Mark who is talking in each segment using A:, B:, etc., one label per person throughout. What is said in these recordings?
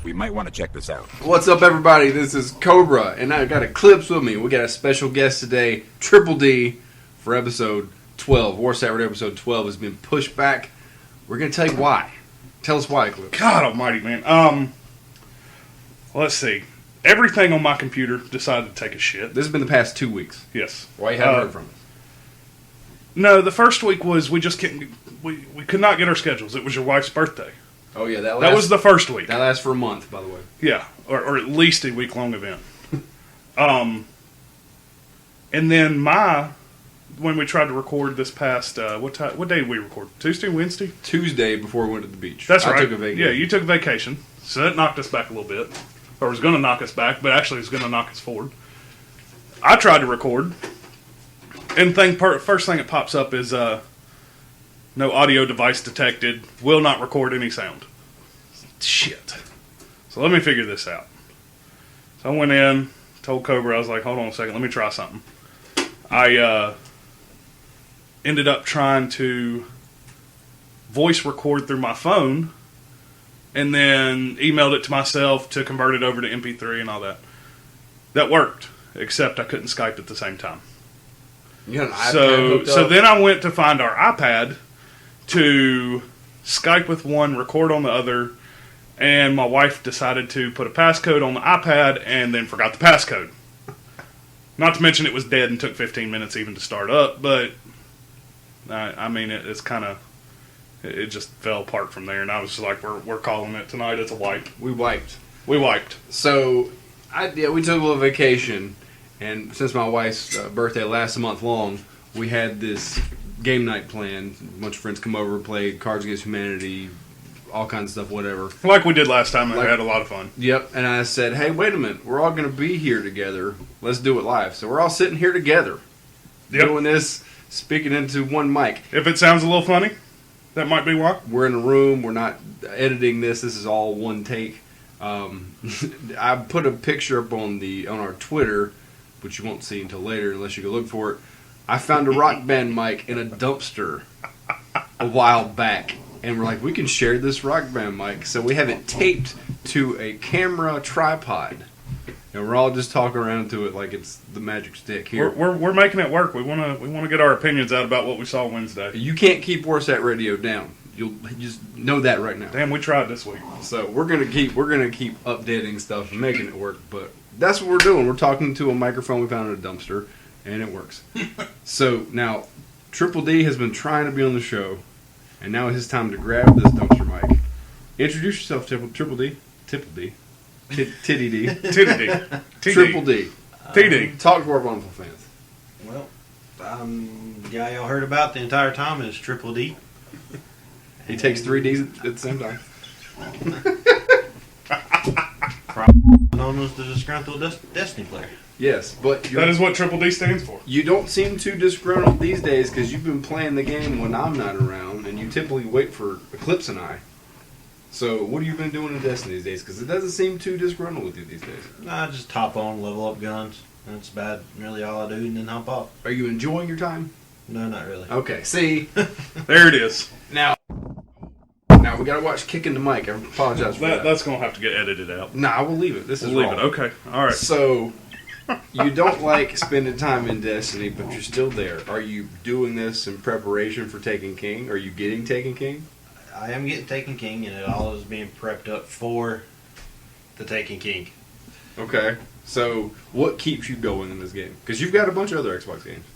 A: We might want to check this out.
B: What's up, everybody? This is Cobra, and I got Eclipse with me. We got a special guest today, Triple D, for episode 12. Warsat Radio episode 12 has been pushed back. We're going to tell you why. Tell us why, Eclipse.
C: God almighty, man. Let's see. Everything on my computer decided to take a shit.
B: This has been the past 2 weeks.
C: Yes.
B: Why you haven't heard from us?
C: No, the first week was we just couldn't. We could not get our schedules. It was your wife's birthday.
B: Oh, yeah. That
C: was the first week.
B: That lasts for a month, by the way.
C: Yeah, or at least a week-long event. And then when we tried to record this past, what day did we record? Tuesday, Wednesday?
B: Tuesday before we went to the beach.
C: That's right.
B: I took a vacation.
C: Yeah, you took a vacation. So that knocked us back a little bit. Or was going to knock us back, but actually was going to knock us forward. I tried to record. And first thing that pops up is no audio device detected. Will not record any sound. Shit. So let me figure this out. So I went in, told Cobra, I was like, hold on a second, let me try something. I ended up trying to voice record through my phone and then emailed it to myself to convert it over to MP3 and all that. That worked, except I couldn't Skype at the same time.
B: You had an iPad hooked up?
C: So then I went to find our iPad to Skype with one, record on the other, and my wife decided to put a passcode on the iPad and then forgot the passcode. Not to mention it was dead and took 15 minutes even to start up, but I mean, it's kind of, it just fell apart from there, and I was just like, we're calling it tonight. It's a wipe.
B: We wiped.
C: So,
B: we took a little vacation, and since my wife's birthday lasts a month long, we had this game night planned. A bunch of friends come over, played Cards Against Humanity, all kinds of stuff, whatever.
C: Like we did last time, and we had a lot of fun.
B: Yep, and I said, hey, wait a minute, we're all going to be here together. Let's do it live. So we're all sitting here together, doing this, speaking into one mic.
C: If it sounds a little funny, that might be why.
B: We're in a room, we're not editing this is all one take. I put a picture up on our Twitter, which you won't see until later unless you go look for it. I found a Rock Band mic in a dumpster a while back, and we're like, we can share this Rock Band mic. So we have it taped to a camera tripod, and we're all just talking around to it like it's the magic stick here.
C: We're making it work. We want to get our opinions out about what we saw Wednesday.
B: You can't keep Warsat Radio down. You'll just know that right now.
C: Damn, we tried this week.
B: So we're gonna keep updating stuff and making it work, but that's what we're doing. We're talking to a microphone we found in a dumpster, and it works. So now, Triple D has been trying to be on the show, and now it's his time to grab this dumpster mic. Introduce yourself, Triple D. Titty D.
C: Titty D.
B: Triple D.
C: TD.
B: Talk to our wonderful fans.
D: Well, guy y'all heard about the entire time is Triple D.
B: He takes 3 Ds at the same time.
D: Probably known as the disgruntled Destiny player.
B: Yes, but
C: that is what Triple D stands for.
B: You don't seem too disgruntled these days because you've been playing the game when I'm not around, and you typically wait for Eclipse and I. So, what have you been doing in Destiny these days? Because it doesn't seem too disgruntled with you these days.
D: Nah, just hop on, level up guns. That's about really all I do, and then hop off.
B: Are you enjoying your time?
D: No, not really.
B: Okay, see?
C: There it is.
B: Now we gotta watch Kicking the Mic. I apologize for that.
C: That's gonna have to get edited out.
B: Nah, we'll leave it. This is
C: We'll
B: wrong.
C: leave it. Okay. All right.
B: So, you don't like spending time in Destiny, but you're still there. Are you doing this in preparation for Taken King? Are you getting Taken King?
D: I am getting Taken King, and it all is being prepped up for the Taken King.
B: Okay. So, what keeps you going in this game? Because you've got a bunch of other Xbox games.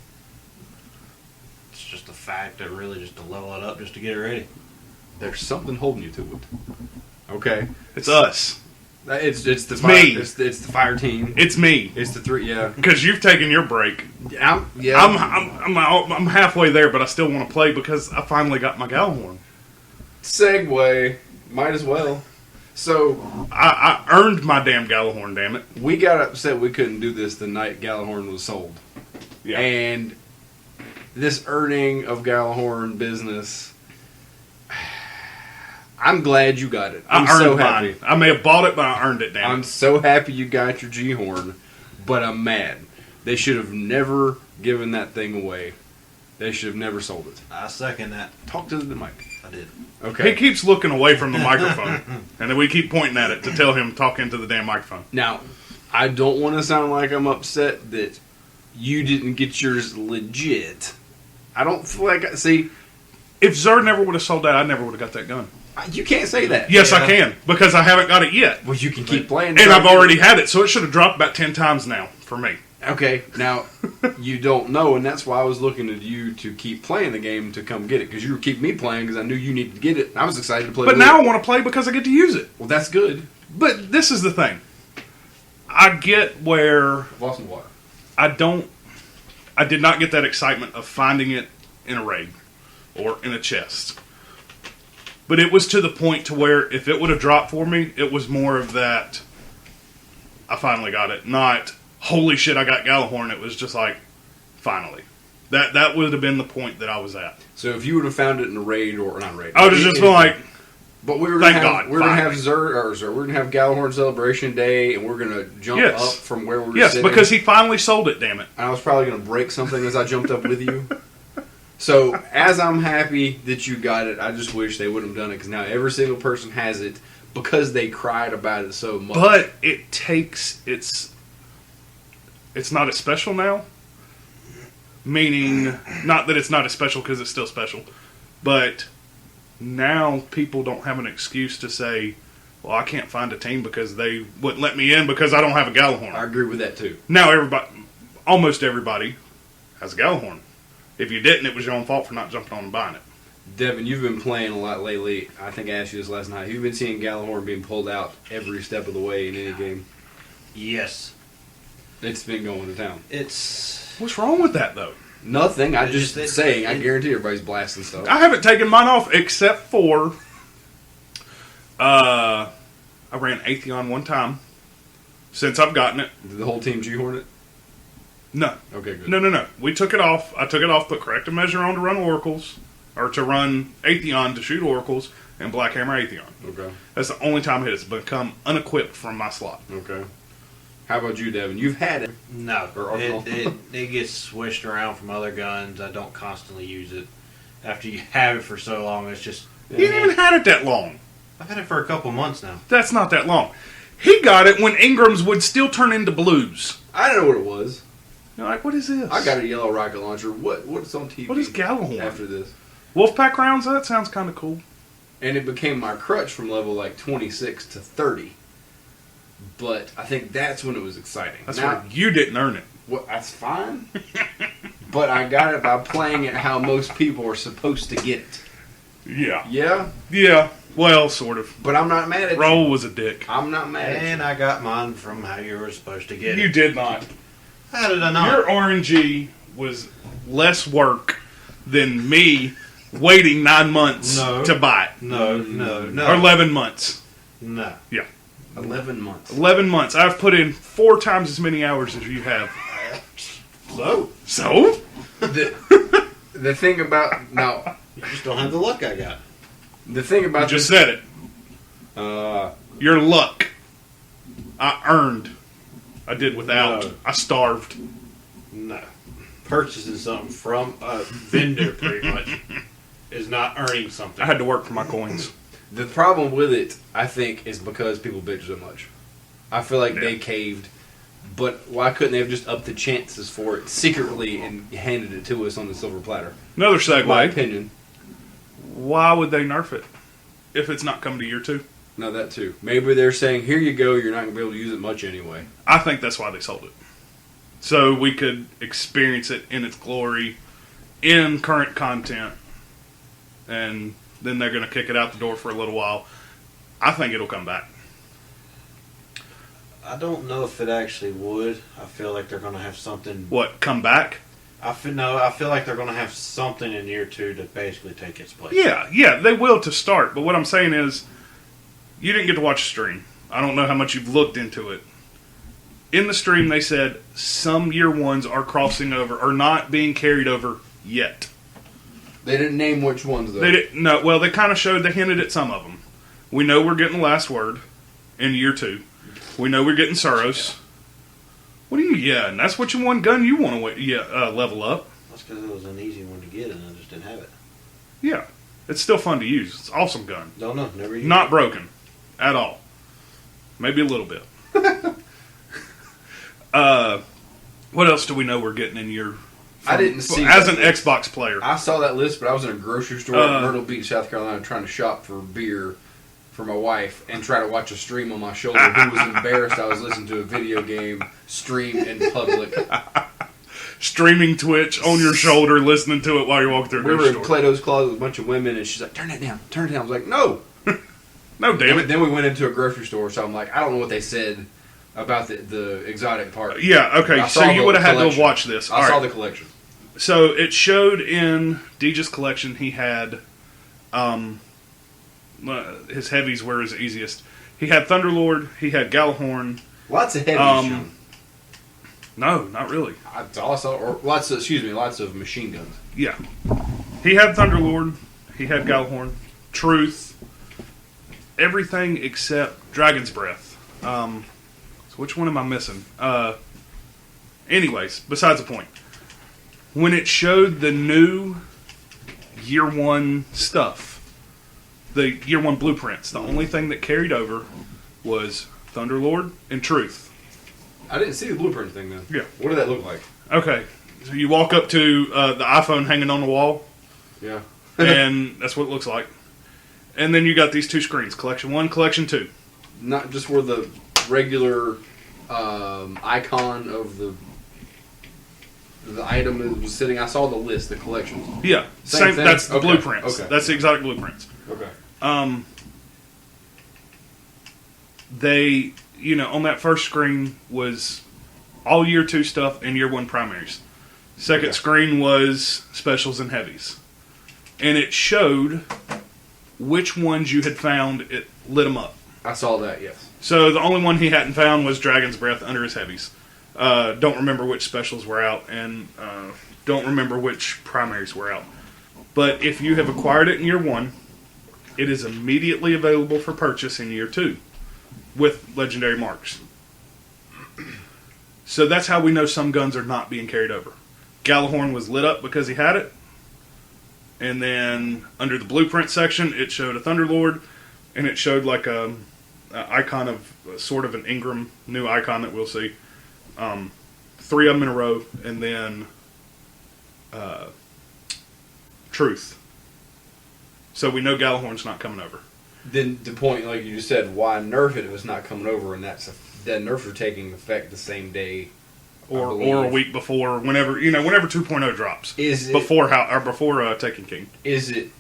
D: It's just a fact of really just to level it up just to get it ready.
B: There's something holding you to it. Okay.
C: It's us.
B: It's the
C: me.
B: It's the fire team.
C: It's me.
B: It's the three. Yeah.
C: Because you've taken your break.
B: I'm
C: halfway there, but I still want to play because I finally got my Gjallerhorn.
B: Segue. Might as well. So
C: I earned my damn Gjallerhorn. Damn it.
B: We got upset we couldn't do this the night Gjallerhorn was sold.
C: Yeah.
B: And this earning of Gjallerhorn business. I'm glad you got it. I'm so happy.
C: Mine. I may have bought it, but I earned it, damn
B: I'm so happy you got your G-Horn, but I'm mad. They should have never given that thing away. They should have never sold it.
D: I second that.
B: Talk to the mic.
D: I did.
B: Okay.
C: He keeps looking away from the microphone, and then we keep pointing at it to tell him talk into the damn microphone.
B: Now, I don't want to sound like I'm upset that you didn't get yours legit. I don't feel like... See...
C: If Zer never would have sold that, I never would have got that gun.
B: You can't say that.
C: Yes, I can, because I haven't got it yet.
B: Well, you can keep playing.
C: And I've already had it, so it should have dropped about 10 times now for me.
B: Okay, now, you don't know, and that's why I was looking at you to keep playing the game to come get it, because you were keeping me playing because I knew you needed to get it, and I was excited to play
C: But
B: with
C: now
B: it.
C: I want to play because I get to use it.
B: Well, that's good.
C: But this is the thing. I get where
B: I've lost some water.
C: I did not get that excitement of finding it in a raid or in a chest. But it was to the point to where if it would have dropped for me, it was more of that, I finally got it. Not, holy shit, I got Gjallerhorn. It was just like, finally. That would have been the point that I was at.
B: So if you would have found it in a raid, or not a raid.
C: I would have just been like,
B: but we were
C: thank
B: gonna have,
C: God,
B: we're going to
C: finally.
B: have we're going to have Gjallerhorn Celebration Day, and we're going to jump
C: Yes.
B: up from where we were
C: yes,
B: sitting.
C: because he finally sold it, damn it.
B: I was probably going to break something as I jumped up with you. So, as I'm happy that you got it, I just wish they would have done it, because now every single person has it because they cried about it so much.
C: But it takes, it's not as special now. Meaning, not that it's not as special because it's still special, but now people don't have an excuse to say, well, I can't find a team because they wouldn't let me in because I don't have a Gjallerhorn.
B: I agree with that, too.
C: Now almost everybody has a Gjallerhorn. If you didn't, it was your own fault for not jumping on and buying it.
B: Devin, you've been playing a lot lately. I think I asked you this last night. You've been seeing Gjallerhorn being pulled out every step of the way in any game.
D: Yes.
B: It's been going to town.
C: What's wrong with that, though?
B: Nothing. I'm just saying. I guarantee everybody's blasting stuff.
C: I haven't taken mine off except for I ran Atheon one time since I've gotten it.
B: Did the whole team G-Horn it?
C: No.
B: Okay, good.
C: No. We took it off. I took it off, put corrective measure on to run oracles, or to run Atheon to shoot oracles, and Black Hammer Atheon.
B: Okay.
C: That's the only time it has become unequipped from my slot.
B: Okay. How about you, Devin? You've had it.
D: No.
B: Or
D: It gets switched around from other guns. I don't constantly use it. After you have it for so long, it's just...
C: You ain't even had it that long.
D: I've had it for a couple months now.
C: That's not that long. He got it when Ingrams would still turn into blues.
B: I don't know what it was.
C: You're like, what is this?
B: I got a yellow rocket launcher. What's on TV?
C: What is Gjallerhorn?
B: After this?
C: Wolfpack rounds? That sounds kind of cool.
B: And it became my crutch from level like 26 to 30. But I think that's when it was exciting.
C: That's
B: now,
C: right. You didn't earn it.
B: Well, that's fine. But I got it by playing it how most people are supposed to get it.
C: Yeah.
B: Yeah?
C: Yeah. Well, sort of.
B: But I'm not mad at you.
C: Roll was a dick.
B: I'm not mad
D: And
B: at
D: I got mine from how you were supposed to get
C: You
D: it.
C: did not.
D: How did I not?
C: Your RNG was less work than me waiting 9 months
D: No.
C: to buy it.
D: No.
C: Or 11 months.
D: No.
C: Yeah.
B: you. 11 months.
C: 11 months. I've put in 4 times as many hours as you have. So?
B: The thing about... Now,
D: You just don't have the luck I got.
B: the thing
C: I
B: about
C: just said it. Your luck. I earned. I did without.
D: No.
C: I starved.
D: No. Purchasing something from a vendor, pretty much, is not earning something.
C: I had to work for my coins.
B: The problem with it, I think, is because people bitch so much. I feel like they caved. But why couldn't they have just upped the chances for it secretly and handed it to us on the silver platter?
C: Another
B: My
C: segue.
B: opinion.
C: Why would they nerf it if it's not coming to year 2?
B: No, that too. Maybe they're saying, here you go, you're not going to be able to use it much anyway.
C: I think that's why they sold it. So we could experience it in its glory in current content. And then they're going to kick it out the door for a little while. I think it'll come back.
D: I don't know if it actually would. I feel like they're going to have something.
C: What, come back?
D: I feel like they're going to have something in year 2 to basically take its place.
C: Yeah, they will to start. But what I'm saying is, you didn't get to watch the stream. I don't know how much you've looked into it. In the stream, they said some year 1s are crossing over, or not being carried over yet.
B: They didn't name which ones, though.
C: They didn't. No, well, they kind of showed. They hinted at some of them. We know we're getting the last word in year 2. We know we're getting Suros. What do you? Yeah, and that's what you one gun you want to level up.
D: That's because it was an easy one to get, and I just didn't have it.
C: Yeah, It's still fun to use. It's an awesome gun.
D: Don't know. Never used
C: Not broken at all. Maybe a little bit. What else do we know we're getting in your...
B: I didn't see
C: as an
B: list.
C: Xbox player.
B: I saw that list, but I was in a grocery store in Myrtle Beach, South Carolina, trying to shop for beer for my wife and try to watch a stream on my shoulder. Who was embarrassed I was listening to a video game stream in public.
C: Streaming Twitch on your shoulder, listening to it while you're walking through a
B: We were
C: grocery
B: in
C: store.
B: Plato's Closet with a bunch of women, and she's like, turn it down, turn it down. I was like, no.
C: No, damn it.
B: Then we went into a grocery store, so I'm like, I don't know what they said about the exotic part.
C: Yeah, okay,
B: I
C: so
B: saw
C: you
B: the
C: would have had to
B: collection.
C: watch this.
B: I
C: All
B: saw
C: right.
B: the collection.
C: So it showed in Deej's collection he had his heavies were his easiest. He had Thunderlord, he had Gjallerhorn.
B: Lots of heavy shown.
C: No, not really.
B: That's all I saw, or lots of machine guns.
C: Yeah. He had Thunderlord, he had Gjallerhorn, Truth, everything except Dragon's Breath. So which one am I missing? Anyways, besides the point. When it showed the new Year 1 stuff, the Year 1 blueprints, the only thing that carried over was Thunderlord and Truth.
B: I didn't see the blueprint thing then.
C: Yeah.
B: What did that look like?
C: Okay, so you walk up to the iPhone hanging on the wall,
B: Yeah.
C: and that's what it looks like. And then you got these two screens, Collection 1, Collection 2.
B: Not just where the regular icon of the item was sitting. I saw the list, the collections.
C: Yeah,
B: Same thing?
C: that's the
B: Okay,
C: blueprints.
B: okay.
C: That's the exotic blueprints.
B: Okay.
C: They, on that first screen was all Year 2 stuff and Year 1 primaries. Second screen was specials and heavies. And it showed which ones you had found. It lit them up.
B: I saw that, yes.
C: So the only one he hadn't found was Dragon's Breath under his heavies. Don't remember which specials were out, and don't remember which primaries were out. But if you have acquired it in Year 1, it is immediately available for purchase in Year 2 with legendary marks. So that's how we know some guns are not being carried over. Gjallerhorn was lit up because he had it. And then under the blueprint section, it showed a Thunderlord, and it showed like a icon of sort of an Ingram new icon that we'll see. 3 of them in a row, and then Truth. So we know Gjallerhorn's not coming over.
B: Then the point, like you just said, why nerf it if it's not coming over, and that nerfs are taking effect the same day,
C: Or a week before, whenever 2.0 drops.
B: Is it,
C: before Taken King.
B: Is it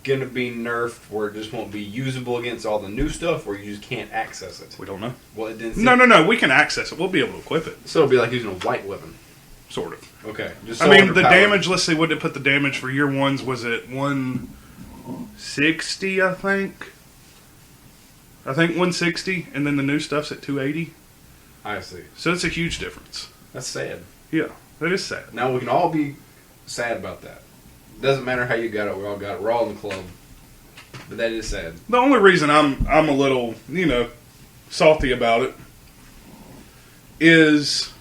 B: gonna be nerfed where it just won't be usable against all the new stuff, or you just can't access it?
C: We don't know.
B: Well, it didn't.
C: No. We can access it. We'll be able to equip it.
B: So it'll be like using a white weapon,
C: Sort of.
B: Okay. Just
C: I
B: so
C: mean, the
B: underpowered.
C: damage. Let's see. What did it put the damage for Year 1's? Was it 160? I think 160, and then the new stuff's at 280.
B: I see.
C: So it's a huge difference.
B: That's sad.
C: Yeah, that is sad.
B: Now we can all be sad about that. Doesn't matter how you got it. We all got it. We're all in the club. But that is sad.
C: The only reason I'm a little salty about it is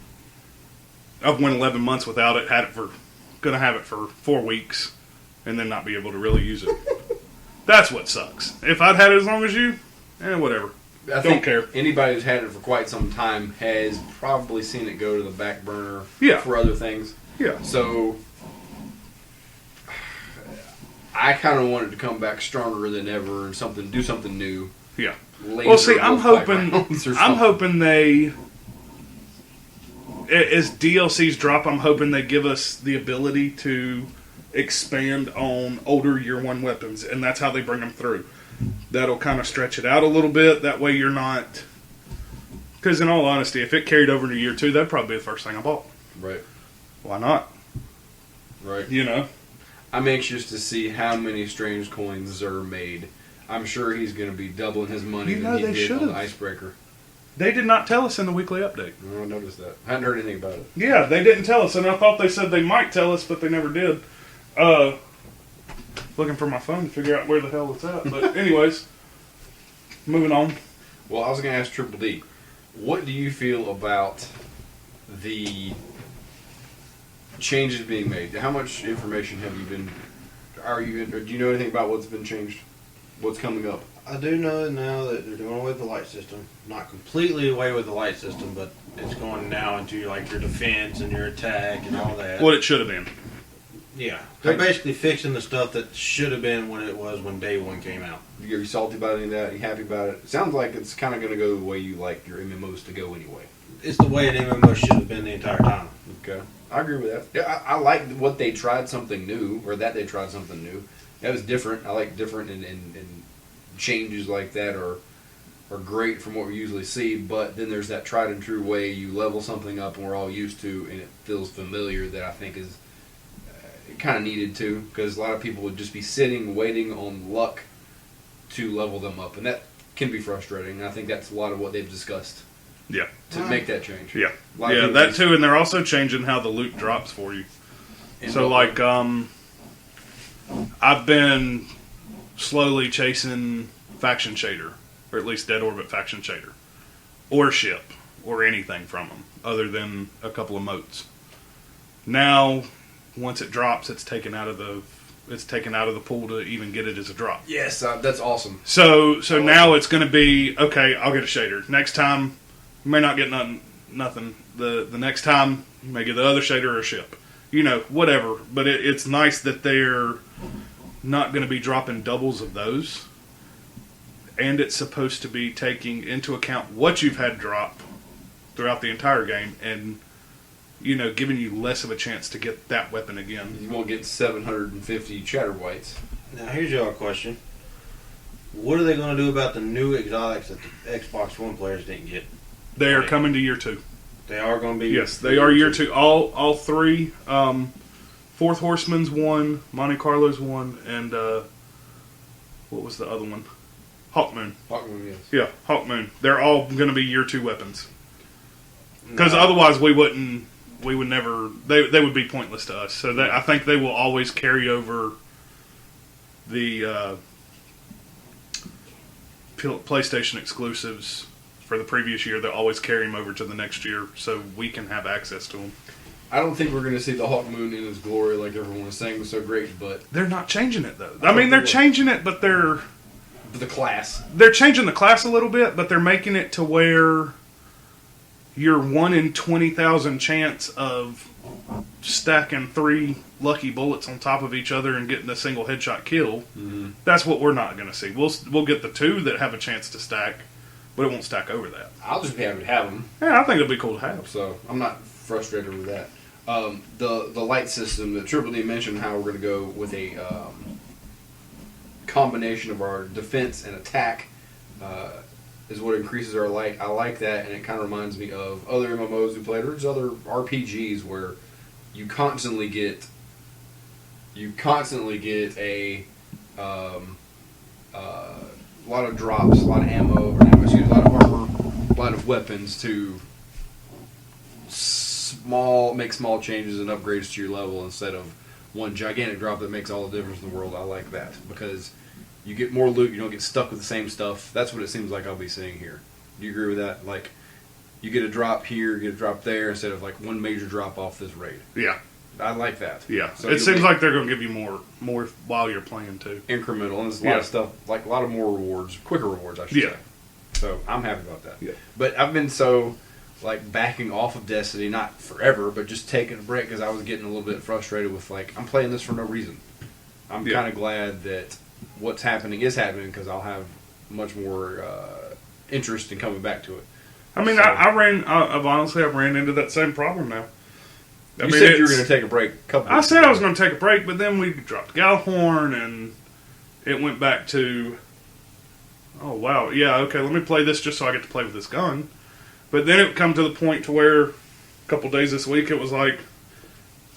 C: I've went 11 months without it. Gonna have it for 4 weeks, and then not be able to really use it. That's what sucks. If I'd had it as long as you, whatever.
B: I think care. Anybody who's had it for quite some time has probably seen it go to the back burner for other things.
C: Yeah.
B: So I kind of want it to come back stronger than ever and do something new.
C: Yeah.
B: Well,
C: see, I'm hoping they, as DLCs drop, I'm hoping they give us the ability to expand on older Year 1 weapons, and that's how they bring them through. That'll kind of stretch it out a little bit. That way you're not... Because in all honesty, if it carried over to Year 2, that'd probably be the first thing I bought.
B: Right.
C: Why not?
B: Right. I'm anxious to see how many strange coins Xur made. I'm sure he's going to be doubling his money than he did on the Icebreaker.
C: They did not tell us in the weekly update.
B: No, I noticed that. I hadn't heard anything about it.
C: Yeah, they didn't tell us, and I thought they said they might tell us, but they never did. Looking for my phone to figure out where the hell it's at. But anyways, moving on.
B: Well, I was going to ask Triple D, what do you feel about the changes being made? How much information have you been... Do you know anything about what's been changed? What's coming up?
D: I do know now that they're doing away with the light system. Not completely away with the light system, but it's going now into like your defense and your attack and all that.
C: What it should have been.
D: Yeah, they're basically fixing the stuff that should have been when day one came out.
B: Are you salty about any of that? Are you happy about it? It sounds like it's kind of going to go the way you like your MMOs to go anyway.
D: It's the way an MMO should have been the entire time.
B: Okay, I agree with that. Yeah, I like what they tried something new, or that they tried something new. That was different. I like different and changes like that are great from what we usually see, but then there's that tried and true way you level something up and we're all used to, and it feels familiar, that I think is kind of needed to, because a lot of people would just be sitting waiting on luck to level them up, and that can be frustrating. And I think that's a lot of what they've discussed.
C: Yeah.
B: To make that change.
C: Yeah. Yeah, that too, and they're also changing how the loot drops for you. So like I've been slowly chasing Faction Shader, or at least Dead Orbit Faction Shader, or ship, or anything from them, other than a couple of motes. Now, once it drops, it's taken out of the pool to even get it as a drop.
B: Yes, that's awesome.
C: So now it's going to be, okay, I'll get a shader. Next time, you may not get nothing. The next time, you may get the other shader or a ship. You know, whatever. But it's nice that they're not going to be dropping doubles of those. And it's supposed to be taking into account what you've had drop throughout the entire game, and giving you less of a chance to get that weapon again.
B: You won't get 750 Chatterwhites.
D: Now here's your question. What are they going to do about the new exotics that the Xbox One players didn't get?
C: They are coming to year 2.
D: They are going to be...
C: Yes, they are year 2. All 3. Fourth Horseman's 1, Monte Carlo's 1, and what was the other one? Hawkmoon.
B: Hawkmoon, yes.
C: Yeah, Hawkmoon. They're all going to be year 2 weapons. Because otherwise we would never... They would be pointless to us. So I think they will always carry over the PlayStation exclusives for the previous year. They'll always carry them over to the next year so we can have access to them.
B: I don't think we're going to see the Hawkmoon in its glory like everyone was saying was so great, but...
C: They're not changing it, though. I mean, they're changing it, but they're...
B: The class.
C: They're changing the class a little bit, but they're making it to where your 1 in 20,000 chance of stacking 3 lucky bullets on top of each other and getting a single headshot kill, that's what we're not going to see. We'll get the 2 that have a chance to stack, but it won't stack over that.
B: I'll just be happy to have them.
C: Yeah, I think it'll be cool to have.
B: So, I'm not frustrated with that. The light system, the Triple D mentioned how we're going to go with a combination of our defense and attack is what increases our light. I like that, and it kind of reminds me of other MMOs we played, or just other RPGs where you constantly get a lot of drops, a lot of ammo, a lot of armor, a lot of weapons to make small changes and upgrades to your level instead of one gigantic drop that makes all the difference in the world. I like that because you get more loot, you don't get stuck with the same stuff. That's what it seems like I'll be seeing here. Do you agree with that? Like, you get a drop here, you get a drop there, instead of like one major drop off this raid.
C: Yeah.
B: I like that.
C: Yeah. So it seems like they're going to give you more while you're playing too.
B: Incremental, and there's a lot of stuff, like a lot of more rewards, quicker rewards, I should say. So I'm happy about that.
C: Yeah.
B: But I've been so backing off of Destiny, not forever, but just taking a break because I was getting a little bit frustrated with I'm playing this for no reason. I'm kind of glad that what's happening is happening because I'll have much more interest in coming back to it.
C: I mean, I've honestly ran into that same problem now.
B: You said you were going to take a break.
C: I said I was going to take a break, but then we dropped Gjallerhorn, and it went back to, oh wow, yeah, okay, let me play this just so I get to play with this gun. But then it would come to the point to where a couple days this week it was like,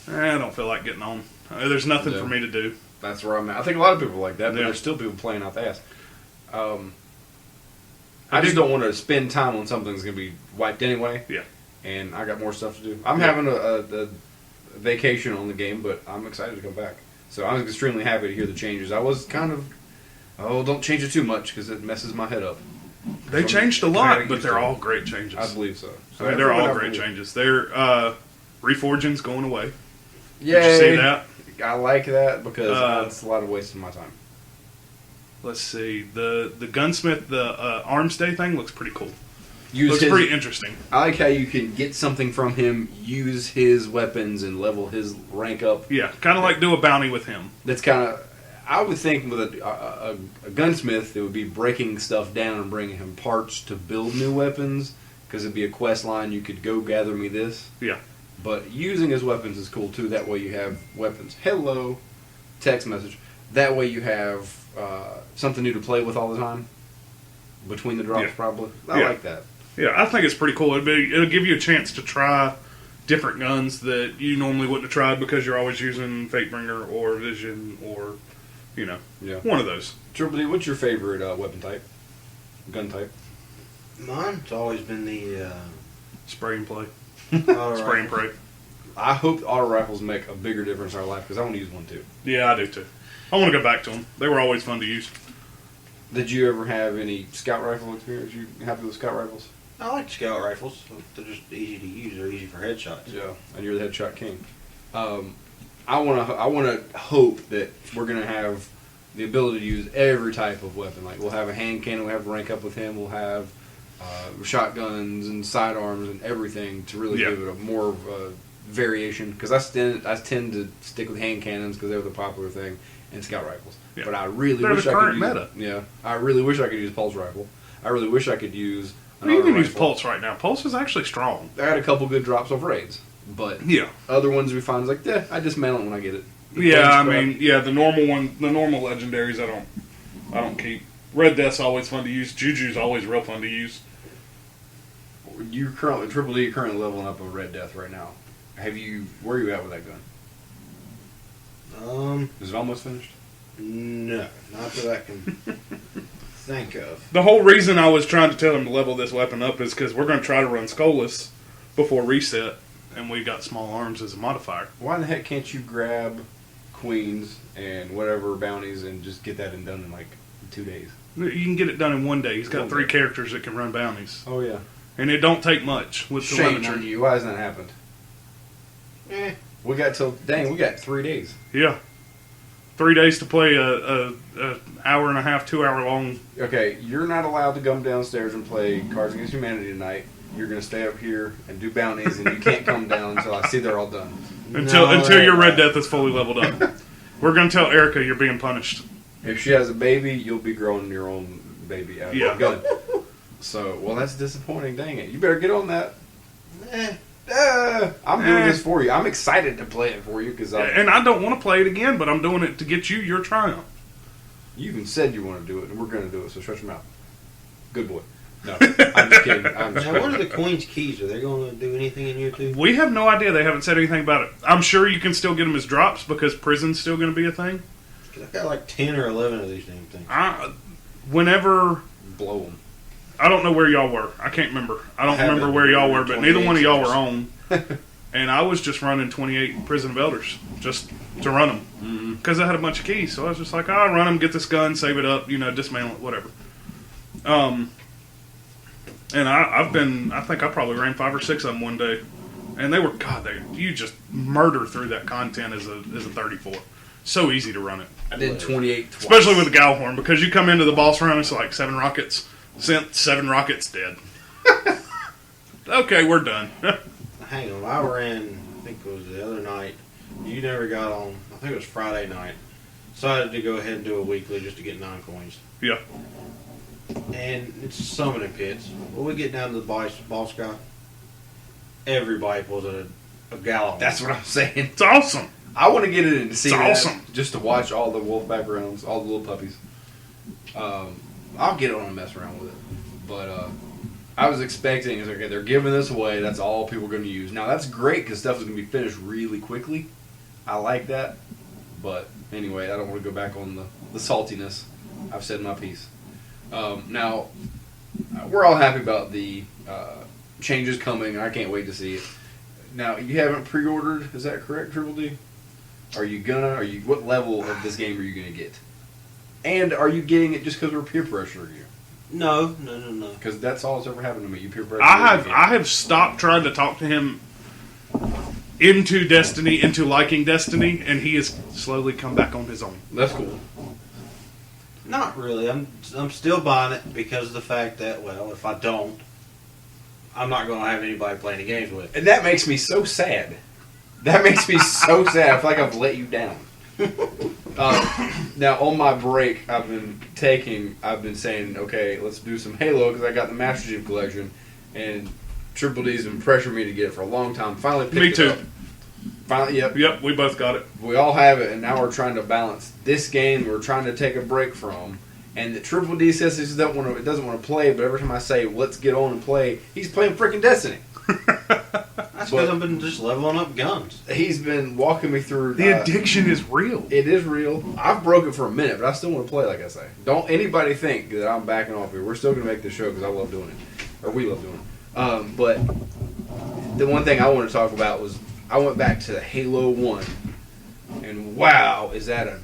C: I don't feel like getting on. There's nothing for me to do.
B: That's where I'm at. I think a lot of people are like that, but there's still people playing out the ass. I just don't want to spend time on something that's going to be wiped anyway.
C: Yeah. And
B: I got more stuff to do. I'm having a vacation on the game, but I'm excited to come back. So I'm extremely happy to hear the changes. I was kind of, don't change it too much because it messes my head up.
C: They changed a lot, but they're all great changes.
B: I believe so.
C: I mean, they're all great changes. They're Reforging's going away.
B: Yay.
C: Did you see that?
B: I like that because it's a lot of wasting my time.
C: Let's see. The gunsmith, the arms day thing looks pretty cool.
B: Looks
C: pretty interesting.
B: I like how you can get something from him, use his weapons, and level his rank up.
C: Yeah, kind of like do a bounty with him.
B: That's kind of... I would think with a gunsmith, it would be breaking stuff down and bringing him parts to build new weapons, because it'd be a quest line. You could go gather me this.
C: Yeah.
B: But using his weapons is cool, too. That way you have weapons. Hello. Text message. That way you have something new to play with all the time. Between the drops, probably. I like that.
C: Yeah, I think it's pretty cool. It'll give you a chance to try different guns that you normally wouldn't have tried because you're always using Fatebringer or Vision or, one of those.
B: Triple D, what's your favorite weapon type? Gun type?
D: Mine's always been the
C: Spray and play.
D: Spray
C: and pray.
B: I hope auto rifles make a bigger difference in our life because I want to use one too.
C: Yeah, I do too. I want to go back to them. They were always fun to use.
B: Did you ever have any scout rifle experience? You happy with scout rifles?
D: I like scout rifles. They're just easy to use. They're easy for headshots.
B: Yeah, and you're the headshot king. I want to hope that we're gonna have the ability to use every type of weapon. Like we'll have a hand cannon, we'll have rank up with him, we'll have shotguns and sidearms and everything to really give it a more of a variation. Because I tend to stick with hand cannons because they're the popular thing, and scout rifles. Yeah. But I really wish I could use meta. Yeah, I really wish I could use pulse rifle. I really wish I could use.
C: You can use Pulse right now. Pulse is actually strong.
B: I had a couple good drops of raids, but other ones we find is like, I dismantle it when I get it.
C: The normal one, the normal legendaries, I don't keep. Red Death's always fun to use. Juju's always real fun to use.
B: You're currently leveling up a Red Death right now. Where are you at with that gun? Is it almost finished?
D: No, not that I can think of.
C: The whole reason I was trying to tell him to level this weapon up is because we're going to try to run Skulless before reset, and we got small arms as a modifier.
B: Why in the heck can't you grab Queens and whatever bounties and just get that done in like 2 days?
C: You can get it done in 1 day. He's got 3 characters that can run bounties.
B: Oh, yeah.
C: And it don't take much with
B: Shame
C: telemetry.
B: on you. Why hasn't that happened? We got 3 days.
C: Yeah. 3 days to play a hour and a half, 2 hour long.
B: Okay, you're not allowed to come downstairs and play Cards Against Humanity tonight. You're going to stay up here and do bounties, and you can't come down until I see they're all done.
C: Until your Red Death is fully leveled up. We're going to tell Erica you're being punished.
B: If she has a baby, you'll be growing your own baby out of the gun. So, well, that's disappointing. Dang it. You better get on that. I'm doing this for you. I'm excited to play it for you.
C: And I don't want to play it again, but I'm doing it to get you your triumph.
B: You even said you want to do it, and we're going to do it, so shut your mouth. Good boy. No, I'm just kidding.
D: Now, what are the Queen's keys? Are they going to do anything in here, too?
C: We have no idea. They haven't said anything about it. I'm sure you can still get them as drops because prison's still going to be a thing.
D: I've got like 10 or 11 of these damn things.
C: Whenever...
B: Blow them.
C: I don't know where y'all were. I can't remember. I don't remember where y'all were, but neither one of y'all were on. And I was just running 28 Prison of Elders just to run them. Because I had a bunch of keys. So I was just like, I'll run them, get this gun, save it up, dismantle it, whatever. And I think I probably ran 5 or 6 of them one day. And they were, you just murder through that content as a 34. So easy to run it.
B: I did 28 twice.
C: Especially with the Gjallerhorn, because you come into the boss round, it's like 7 rockets. Sent 7 rockets, dead. Okay, we're done.
D: Hang on, I ran, I think it was the other night. You never got on, I think it was Friday night. Decided to go ahead and do a weekly just to get 9 coins.
C: Yeah.
D: And it's summoning pits. When we get down to the boss guy, everybody pulls a Gjallerhorn.
B: That's what I'm saying.
C: It's awesome.
B: I want to get it and see
C: it's
B: that
C: awesome.
B: Just to watch all the wolf backgrounds, all the little puppies. I'll get on and mess around with it. But I was expecting, okay, they're giving this away. That's all people are going to use. Now, that's great because stuff is going to be finished really quickly. I like that. But anyway, I don't want to go back on the saltiness. I've said my piece. Now, we're all happy about the changes coming, and I can't wait to see it. Now, you haven't pre-ordered, is that correct, Triple D? What level of this game are you going to get? And are you getting it just because we're peer pressuring you?
D: No.
B: Because that's all that's ever happened to me. You peer pressure.
C: I have stopped trying to talk to him into Destiny, into liking Destiny, and he has slowly come back on his own.
B: That's cool.
D: Not really. I'm still buying it because of the fact that, well, if I don't, I'm not going to have anybody playing the games with.
B: And that makes me so sad. That makes me so sad. I feel like I've let you down. Now, on my break, I've been saying, okay, let's do some Halo because I got the Master Chief Collection, and Triple D's been pressuring me to get it for a long time. Finally picked it up. Finally, yep.
C: Yep, we both got it.
B: We all have it, and now we're trying to balance this game we're trying to take a break from, and the Triple D says he doesn't want to play, but every time I say, let's get on and play, he's playing freaking Destiny.
D: That's because I've been just leveling up guns.
B: He's been walking me through...
C: The addiction is real.
B: It is real. I've broke it for a minute, but I still want to play, like I say. Don't anybody think that I'm backing off here. We're still going to make this show because I love doing it. Or we love doing it. But the one thing I want to talk about was I went back to Halo 1, and wow, is that a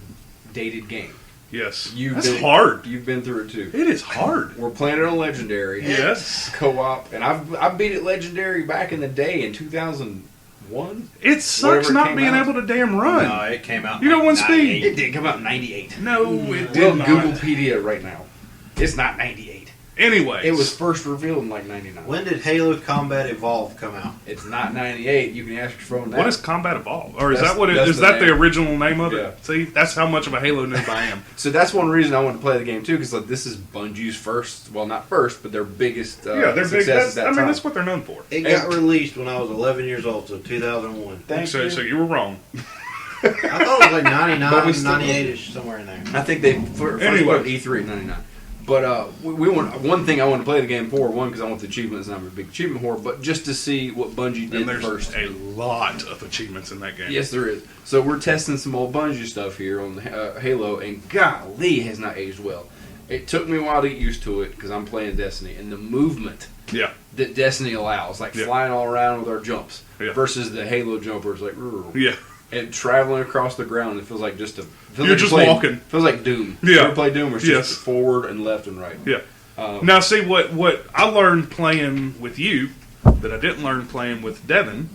B: dated game.
C: Yes.
B: That's
C: hard.
B: You've been through it too.
C: It is hard.
B: We're playing it on Legendary.
C: Yes.
B: Co-op. And I beat it Legendary back in the day in 2001.
C: It sucks not being able to damn run.
D: No, it came out.
C: You got one speed.
B: It did come out in 98.
C: No, it did
B: We'll
C: not.
B: Googlepedia right now. It's not 98.
C: Anyways.
B: It was first revealed in like 99.
D: When did Halo Combat Evolve come out?
B: It's not 98. You can ask your phone that.
C: What is Combat Evolve? Or is
B: That's-
C: that what it
B: that's
C: is?
B: the
C: That the
B: name.
C: original name of
B: Yeah.
C: it? See, that's how much of a Halo noob I am.
B: So that's one reason I wanted to play the game too, because like this is Bungie's first, well not first, but their biggest
C: Yeah, they're big.
B: success at that time.
C: That's what they're known for.
D: It got released when I was 11 years old, so 2001.
B: Thank
C: So,
B: you.
C: so you were wrong.
D: I thought it was like 99,
B: But we still-
D: 98-ish, somewhere in there.
B: I think they first
C: Anyway.
B: put E3 in 99. But we want one thing I want to play the game for, one because I want the achievements and I'm a big achievement whore, but just to see what Bungie did
C: And there's
B: first.
C: a lot of achievements in that game.
B: Yes, there is. So we're testing some old Bungie stuff here on Halo, and golly, it has not aged well. It took me a while to get used to it because I'm playing Destiny, and the movement
C: Yeah.
B: that Destiny allows, like
C: Yeah.
B: flying all around with our jumps,
C: Yeah.
B: versus the Halo jumpers, like
C: Yeah.
B: and traveling across the ground. It feels like just a. Feels
C: You're
B: like
C: just
B: playing-
C: walking.
B: Feels like Doom.
C: Yeah.
B: You ever play Doom? Where it's
C: Yes.
B: just forward and left and right.
C: Yeah. Now, see, what I learned playing with you that I didn't learn playing with Devin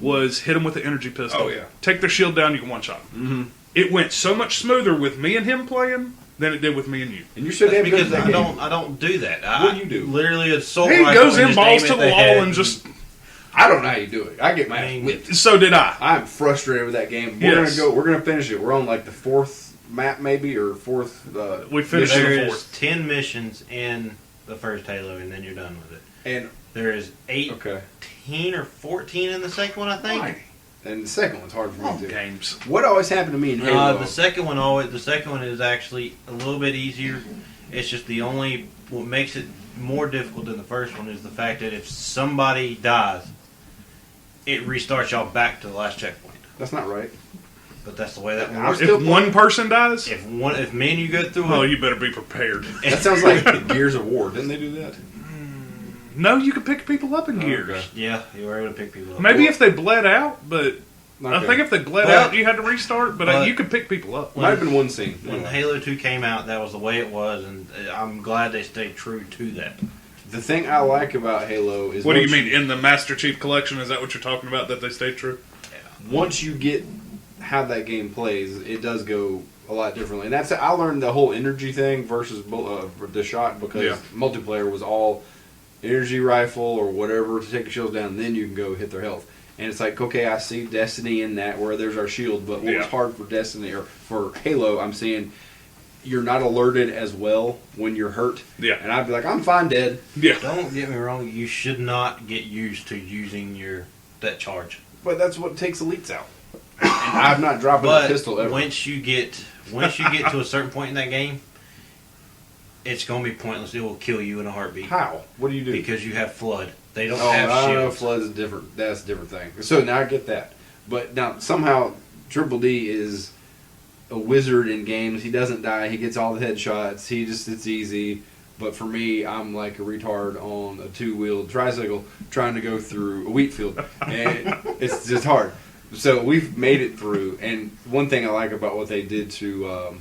C: was hit him with the energy pistol.
B: Oh, yeah.
C: Take their shield down, you can one-shot them.
B: Mm-hmm.
C: It went so much smoother with me and him playing than it did with me and you.
B: And you're so
D: That's
B: damn good
D: because
B: at that
D: I
B: game.
D: don't do that.
B: What do you do?
D: Literally assault
C: He
D: rifle
C: goes
D: and
C: in
D: just
C: balls
D: aim
C: to
D: at
C: the wall
D: head
C: and just...
B: I don't know how you do it. I get my
D: I
B: ass
D: mean,
B: whipped.
C: So did I.
B: I'm frustrated with that game.
C: Yes.
B: We're gonna finish it. We're on like the fourth map, maybe, or fourth.
C: We finished
B: mission.
C: the
D: There's
C: fourth.
D: 10 missions in the first Halo, and then you're done with it.
B: And
D: There is 18
B: okay,
D: or 14 in the second one, I think.
B: Why? And the second one's hard for me too.
C: Games.
B: What always happened to me in Halo?
D: The second one is actually a little bit easier. It's just what makes it more difficult than the first one is the fact that if somebody dies, it restarts y'all back to the last checkpoint.
B: That's not right.
D: But that's the way that
B: I'm
D: works.
B: still
C: If one person dies,
D: If me and you go through
C: oh,
D: it,
C: you better be prepared.
B: That sounds like Gears of War. Didn't they do that?
C: No, you could pick people up in Gears.
B: Okay.
D: yeah, you were able to pick people up.
C: Maybe if they bled out, but I
B: Okay.
C: think if they bled
D: But-
C: out, you had to restart. But
D: but-
C: you could pick people up.
B: Might have been one scene.
D: When
B: Anyway.
D: Halo 2 came out, that was the way it was, and I'm glad they stayed true to that.
B: The thing I like about Halo is
C: What do you
B: once
C: mean in the Master Chief Collection? Is that what you're talking about? That they stayed true?
B: Once you get how that game plays, it does go a lot differently. And that's I learned the whole energy thing versus the shot because
C: Yeah.
B: multiplayer was all energy rifle or whatever to take the shields down, and then you can go hit their health. And it's like, okay, I see Destiny in that where there's our shield, but what was
C: Yeah.
B: hard for Destiny or for Halo, I'm seeing you're not alerted as well when you're hurt.
C: Yeah.
B: And I'd be like, I'm fine, dead.
C: Yeah.
D: Don't get me wrong, you should not get used to using that charge.
B: But that's what takes elites out. And I'm not dropping a
D: But
B: pistol ever.
D: once you get to a certain point in that game, it's going to be pointless. It will kill you in a heartbeat.
B: How? What do you do?
D: Because you have flood. They don't
B: Oh,
D: have
B: I know
D: shields.
B: flood is different. That's a different thing. So now I get that. But now somehow Triple D is a wizard in games. He doesn't die. He gets all the headshots. It's easy. But for me, I'm like a retard on a two-wheeled tricycle trying to go through a wheat field, and it's just hard. So we've made it through. And one thing I like about what they did to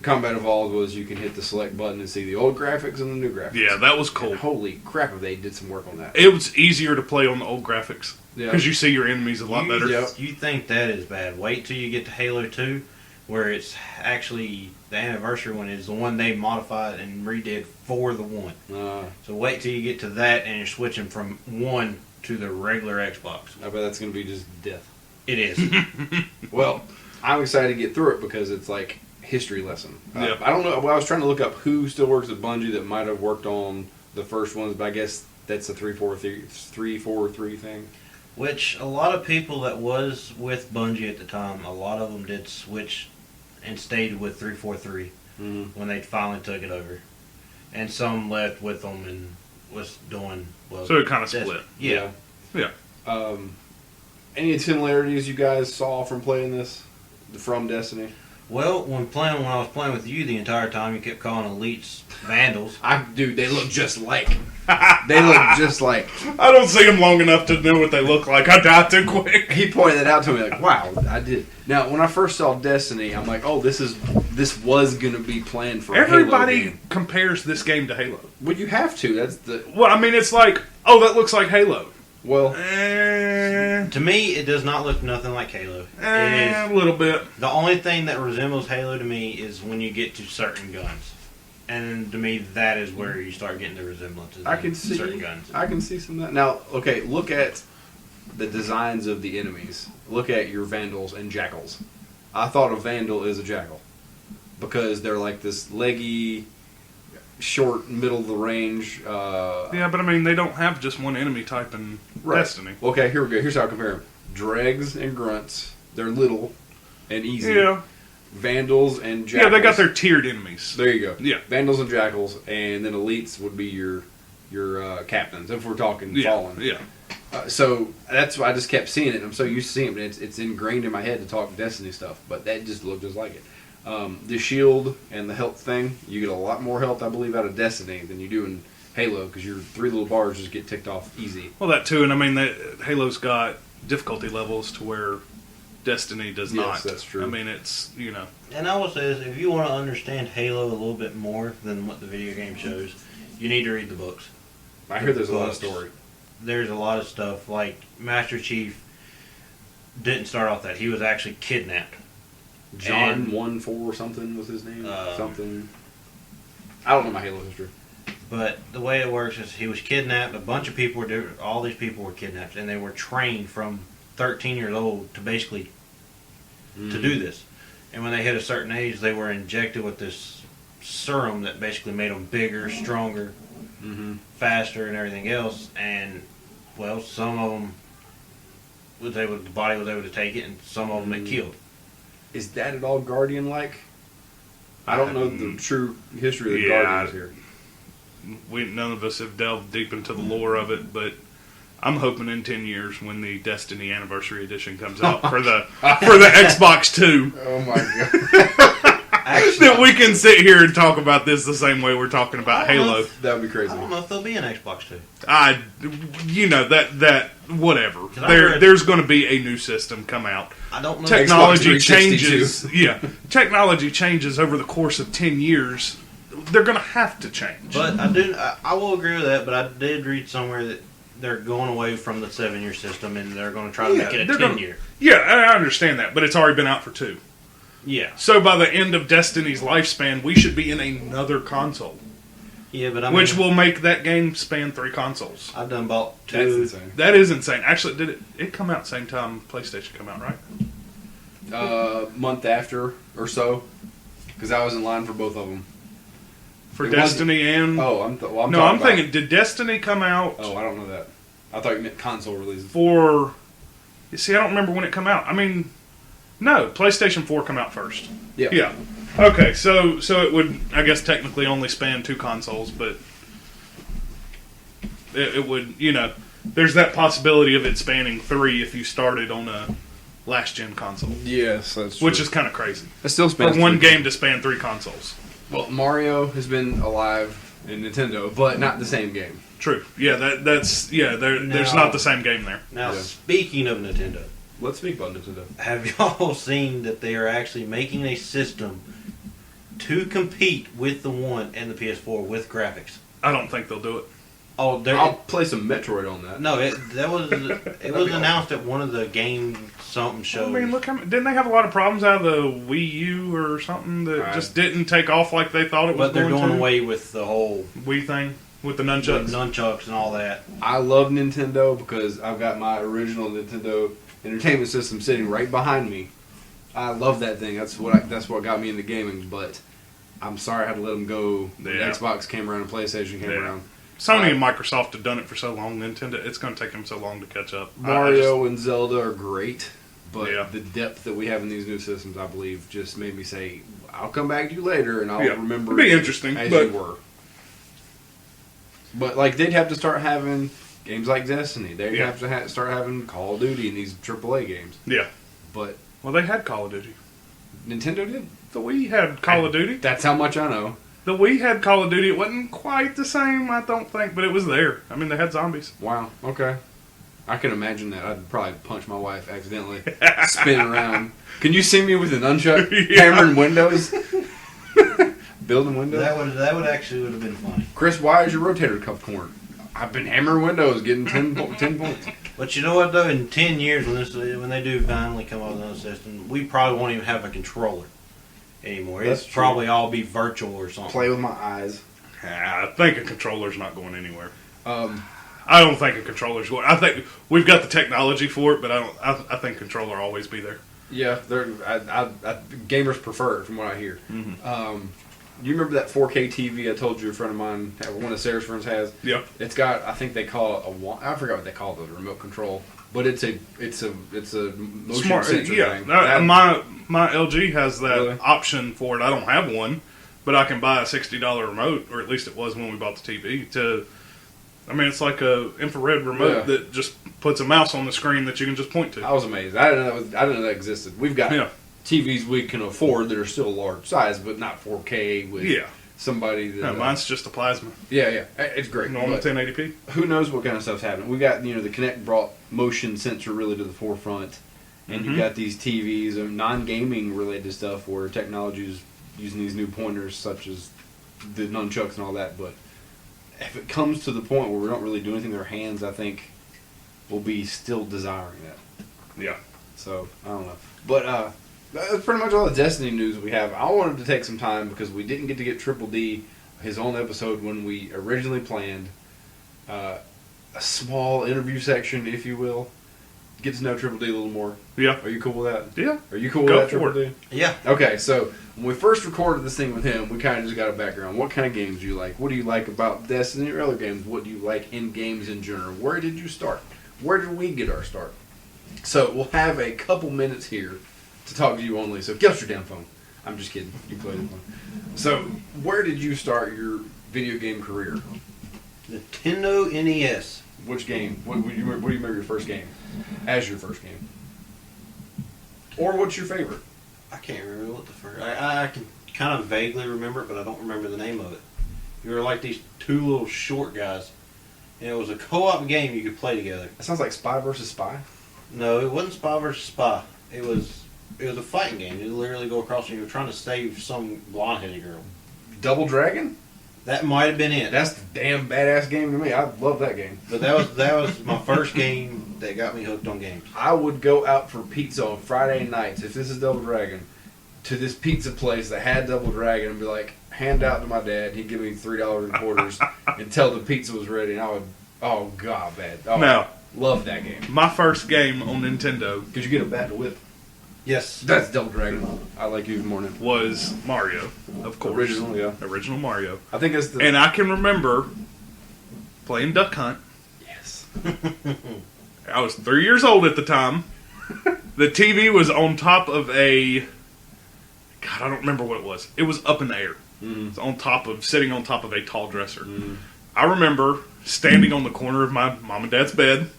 B: Combat Evolved was you can hit the select button and see the old graphics and the new graphics.
C: Yeah, that was cool.
B: And holy crap, they did some work on that.
C: It was easier to play on the old graphics. because you see your enemies a lot better.
D: You think that is bad. Wait till you get to Halo 2, where it's actually the anniversary one is the one they modified and redid for the one. So wait till you get to that and you're switching from one to the regular Xbox.
B: I bet that's going to be just death.
D: It is.
B: Well, I'm excited to get through it because it's like history lesson.
C: Yeah.
B: I don't know. Well, I was trying to look up who still works at Bungie that might have worked on the first ones, but I guess that's a 343 thing.
D: Which a lot of people that was with Bungie at the time, a lot of them did switch and stayed with 343 when they finally took it over. And some left with them and was doing well.
C: So it kind of split.
D: Yeah.
B: Any similarities you guys saw from playing this from Destiny?
D: Well, when I was playing with you the entire time, you kept calling elites vandals.
B: Dude, they look just like. They look just like.
C: I don't see them long enough to know what they look like. I die too quick.
B: He pointed that out to me like, wow, I did. Now, when I first saw Destiny, I'm like, oh, this was going to be planned for
C: Everybody
B: a Halo game.
C: compares this game to Halo.
B: Well, you have to. That's the.
C: Well, I mean, it's like, oh, that looks like Halo.
B: Well,
D: to me, it does not look nothing like Halo.
C: A little bit.
D: The only thing that resembles Halo to me is when you get to certain guns. And to me, that is where you start getting the resemblances.
B: I can see
D: certain guns.
B: I can see some of that. Now, okay, look at the designs of the enemies. Look at your Vandals and Jackals. I thought a Vandal is a Jackal because they're like this leggy, short, middle of the range.
C: Yeah, but I mean, they don't have just one enemy type in Destiny.
B: Okay, here we go. Here's how I compare them. Dregs and Grunts, they're little and easy.
C: Yeah.
B: Vandals and Jackals.
C: Yeah, they got their tiered enemies.
B: There you go.
C: Yeah.
B: Vandals and Jackals, and then Elites would be your captains, if we're talking Fallen.
C: Yeah.
B: So that's why I just kept seeing it. I'm so used to seeing it, but it's ingrained in my head to talk Destiny stuff. But that just looked just like it. The shield and the health thing, you get a lot more health, I believe, out of Destiny than you do in Halo, because your 3 little bars just get ticked off easy.
C: Well, that too, and I mean, Halo's got difficulty levels to where Destiny does not.
B: Yes, that's true.
C: I mean, it's, you know.
D: And I will say this, if you want to understand Halo a little bit more than what the video game shows, you need to read the books.
B: I hear there's a lot of story.
D: There's a lot of stuff, like Master Chief didn't start off that. He was actually kidnapped.
B: John 1-4 something was his name? Something. I don't know my Halo history.
D: But the way it works is he was kidnapped. A bunch of people all these people were kidnapped, and they were trained from 13 years old to basically to do this. And when they hit a certain age, they were injected with this serum that basically made them bigger, stronger, faster, and everything else. And well, some of them the body was able to take it, and some of them it killed.
B: Is that at all Guardian-like? I don't know the true history of the Guardians here.
C: None of us have delved deep into the lore of it, but I'm hoping in 10 years when the Destiny Anniversary Edition comes out for the Xbox 2.
B: Oh my god.
D: Actually,
C: that we can sit here and talk about this the same way we're talking about Halo.
B: That would be crazy.
D: I don't know if there'll be an Xbox 2.
C: That whatever. There's going to be a new system come out.
D: I don't know.
C: Technology changes. Yeah, technology changes over the course of 10 years. They're going to have to change.
D: But I will agree with that. But I did read somewhere that they're going away from the 7-year system and they're going to try to make it a 10-year.
C: Yeah, I understand that, but it's already been out for 2.
D: Yeah.
C: So by the end of Destiny's lifespan, we should be in another console.
D: Yeah, but
C: which will make that game span 3 consoles.
D: I've done bought 2.
B: That's insane.
C: That is insane. Actually, did it come out same time PlayStation come out, right?
B: Month after or so, because I was in line for both of them.
C: For Destiny and...
B: Oh,
C: I'm thinking, did Destiny come out...
B: Oh, I don't know that. I thought you meant console releases.
C: You see, I don't remember when it come out. I mean, no, PlayStation 4 come out first. Yeah. Okay, so it would, I guess, technically only span 2 consoles, but it would, there's that possibility of it spanning 3 if you started on a last-gen console.
B: Yes, that's true.
C: Which is kind of crazy.
B: It still spans
C: for one game to span 3 consoles.
B: Well, Mario has been alive in Nintendo, but not the same game.
C: True. Yeah, there's not the same game there.
D: Now, speaking of Nintendo,
B: let's speak about Nintendo.
D: Have y'all seen that they are actually making a system to compete with the One and the PS4 with graphics?
C: I don't think they'll do it.
D: Oh,
B: I'll play some Metroid on that.
D: No, it was announced at one of the game something shows.
C: I mean, look, didn't they have a lot of problems out of the Wii U or something that just didn't take off like they thought it was going to?
D: But they're doing away with the whole
C: Wii thing with the nunchucks.
D: With nunchucks and all that.
B: I love Nintendo because I've got my original Nintendo Entertainment System sitting right behind me. I love that thing. That's what got me into gaming. But I'm sorry I had to let them go when Xbox came around and PlayStation came around.
C: Sony and Microsoft have done it for so long. Nintendo, it's going to take them so long to catch up.
B: Mario and Zelda are great, but the depth that we have in these new systems, I believe, just made me say, I'll come back to you later and I'll remember
C: it'd be interesting,
B: as you were. But like they'd have to start having games like Destiny. They'd have to start having Call of Duty and these AAA games.
C: Yeah.
B: But
C: they had Call of Duty.
B: Nintendo did?
C: The Wii had Call of Duty.
B: That's how much I know.
C: The Wii had Call of Duty. It wasn't quite the same, I don't think, but it was there. I mean, they had zombies.
B: Wow. Okay. I can imagine that. I'd probably punch my wife accidentally, spin around. Can you see me with an nunchuck, hammering windows, building windows?
D: That would actually have been funny.
B: Chris, why is your rotator cuff torn? I've been hammering windows, getting 10 points.
D: But you know what though? In 10 years, when they do finally come up with another system, we probably won't even have a controller anymore. It's probably all be virtual or something.
B: Play with my eyes.
C: I think a controller's not going anywhere. I don't think a controller's going. I think we've got the technology for it, but I think controller will always be there.
B: Yeah, gamers prefer it, from what I hear. Mm-hmm. You remember that 4K TV I told you a friend of mine, one of Sarah's friends has?
C: Yeah.
B: It's got, I think they call it a wont. I forgot what they call it, the remote control. But it's a motion
C: smart
B: sensor thing.
C: My LG has that option for it. I don't have one, but I can buy a $60 remote, or at least it was when we bought the TV. It's like a infrared remote that just puts a mouse on the screen that you can just point to.
B: I was amazed. I didn't know that existed. We've got TVs we can afford that are still a large size, but not 4K with somebody that...
C: mine's just a plasma.
B: Yeah. It's great.
C: Normal 1080p.
B: Who knows what kind of stuff's happening. We got, the Kinect brought motion sensor really to the forefront, and you got these TVs and non-gaming related stuff where technology is using these new pointers such as the nunchucks and all that, but if it comes to the point where we don't really do anything with our hands, I think we'll be still desiring that.
C: Yeah.
B: So, I don't know. But, that's pretty much all the Destiny news we have. I wanted to take some time because we didn't get to get Triple D his own episode when we originally planned. A small interview section, if you will. Get to know Triple D a little more.
C: Yeah.
B: Are you cool with that?
C: Yeah.
B: Are you cool with that, Triple D?
D: Yeah.
B: Okay, so when we first recorded this thing with him, we kind of just got a background. What kind of games do you like? What do you like about Destiny or other games? What do you like in games in general? Where did you start? Where did we get our start? So we'll have a couple minutes here to talk to you only. So get off your damn phone. I'm just kidding. You play the phone. So where did you start your video game career?
D: Nintendo NES.
B: Which game? What do you remember your first game? As your first game? Or what's your favorite?
D: I can't remember what the first... I can kind of vaguely remember it, but I don't remember the name of it. You were like these two little short guys. And it was a co-op game you could play together.
B: That sounds like Spy vs. Spy.
D: No, it wasn't Spy vs. Spy. It was a fighting game. You literally go across and you were trying to save some blonde-headed girl.
B: Double Dragon?
D: That might have been it.
B: That's the damn badass game to me. I love that game.
D: But that was my first game that got me hooked on games.
B: I would go out for pizza on Friday nights, if this is Double Dragon, to this pizza place that had Double Dragon and be like, hand out to my dad. He'd give me $3 in quarters until the pizza was ready. And I would, oh, God, man. Oh,
C: now,
B: love that game.
C: My first game on Nintendo.
B: Could you get a bat to whip?
D: Yes.
B: That's Double Dragon. I like you even more now.
C: Was Mario, of course.
B: Original, yeah.
C: Original Mario.
B: I think it's the...
C: And I can remember playing Duck Hunt.
B: Yes.
C: I was 3 years old at the time. The TV was on top of a... God, I don't remember what it was. It was up in the air. It was sitting on top of a tall dresser. I remember standing on the corner of my mom and dad's bed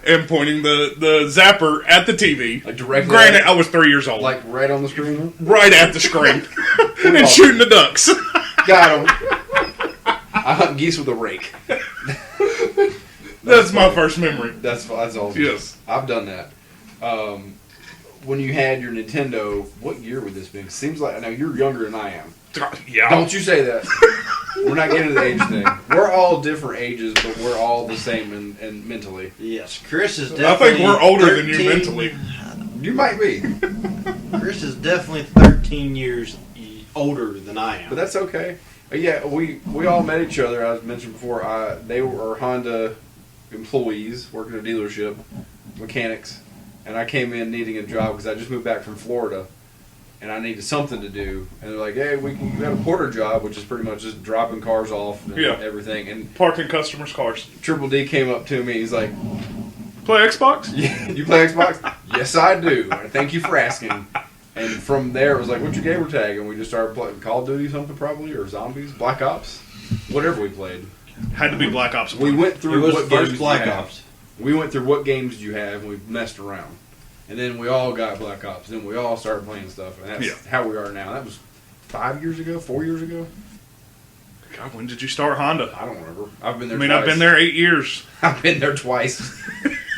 C: and pointing the zapper at the TV.
B: Like directly.
C: Granted, I was 3 years old.
B: Like right on the screen?
C: Right at the screen. And shooting the ducks.
B: Got him. I hunt geese with a rake.
C: That's my first memory.
B: That's awesome.
C: Yes.
B: I've done that. When you had your Nintendo, what year would this be? It seems like, I know you're younger than I am.
C: Yeah.
B: Don't you say that. We're not getting to the age thing. We're all different ages, but we're all the same and mentally.
D: Yes, Chris is
C: I
D: definitely.
C: think we're older than you
D: 13
C: mentally.
B: You might be,
D: Chris is definitely 13 years older than I am.
B: but that's okay. Yeah, we all met each other. As mentioned before, they were Honda employees working at a dealership, mechanics, and I came in needing a job because I just moved back from Florida. And I needed something to do, and they're like, "Hey, we got a porter job, which is pretty much just dropping cars off and everything." And
C: Parking customers' cars.
B: Triple D came up to me. He's like,
C: Play Xbox?
B: "Yeah, you play Xbox?" "Yes, I do. Thank you for asking." And from there, it was like, "What's your gamer tag?" And we just started playing Call of Duty, something probably, or Zombies, Black Ops, whatever we played.
C: Had to be Black Ops.
B: We went
D: it
B: through
D: was
B: what
D: first
B: games
D: Black
B: you have.
D: Ops.
B: We went through what games do you have, and we messed around. And then we all got Black Ops. Then we all started playing stuff. And that's how we are now. That was 5 years ago, 4 years ago.
C: God, when did you start Honda?
B: I don't remember. I've been there
C: I mean,
B: twice.
C: I've been there 8 years.
B: I've been there twice.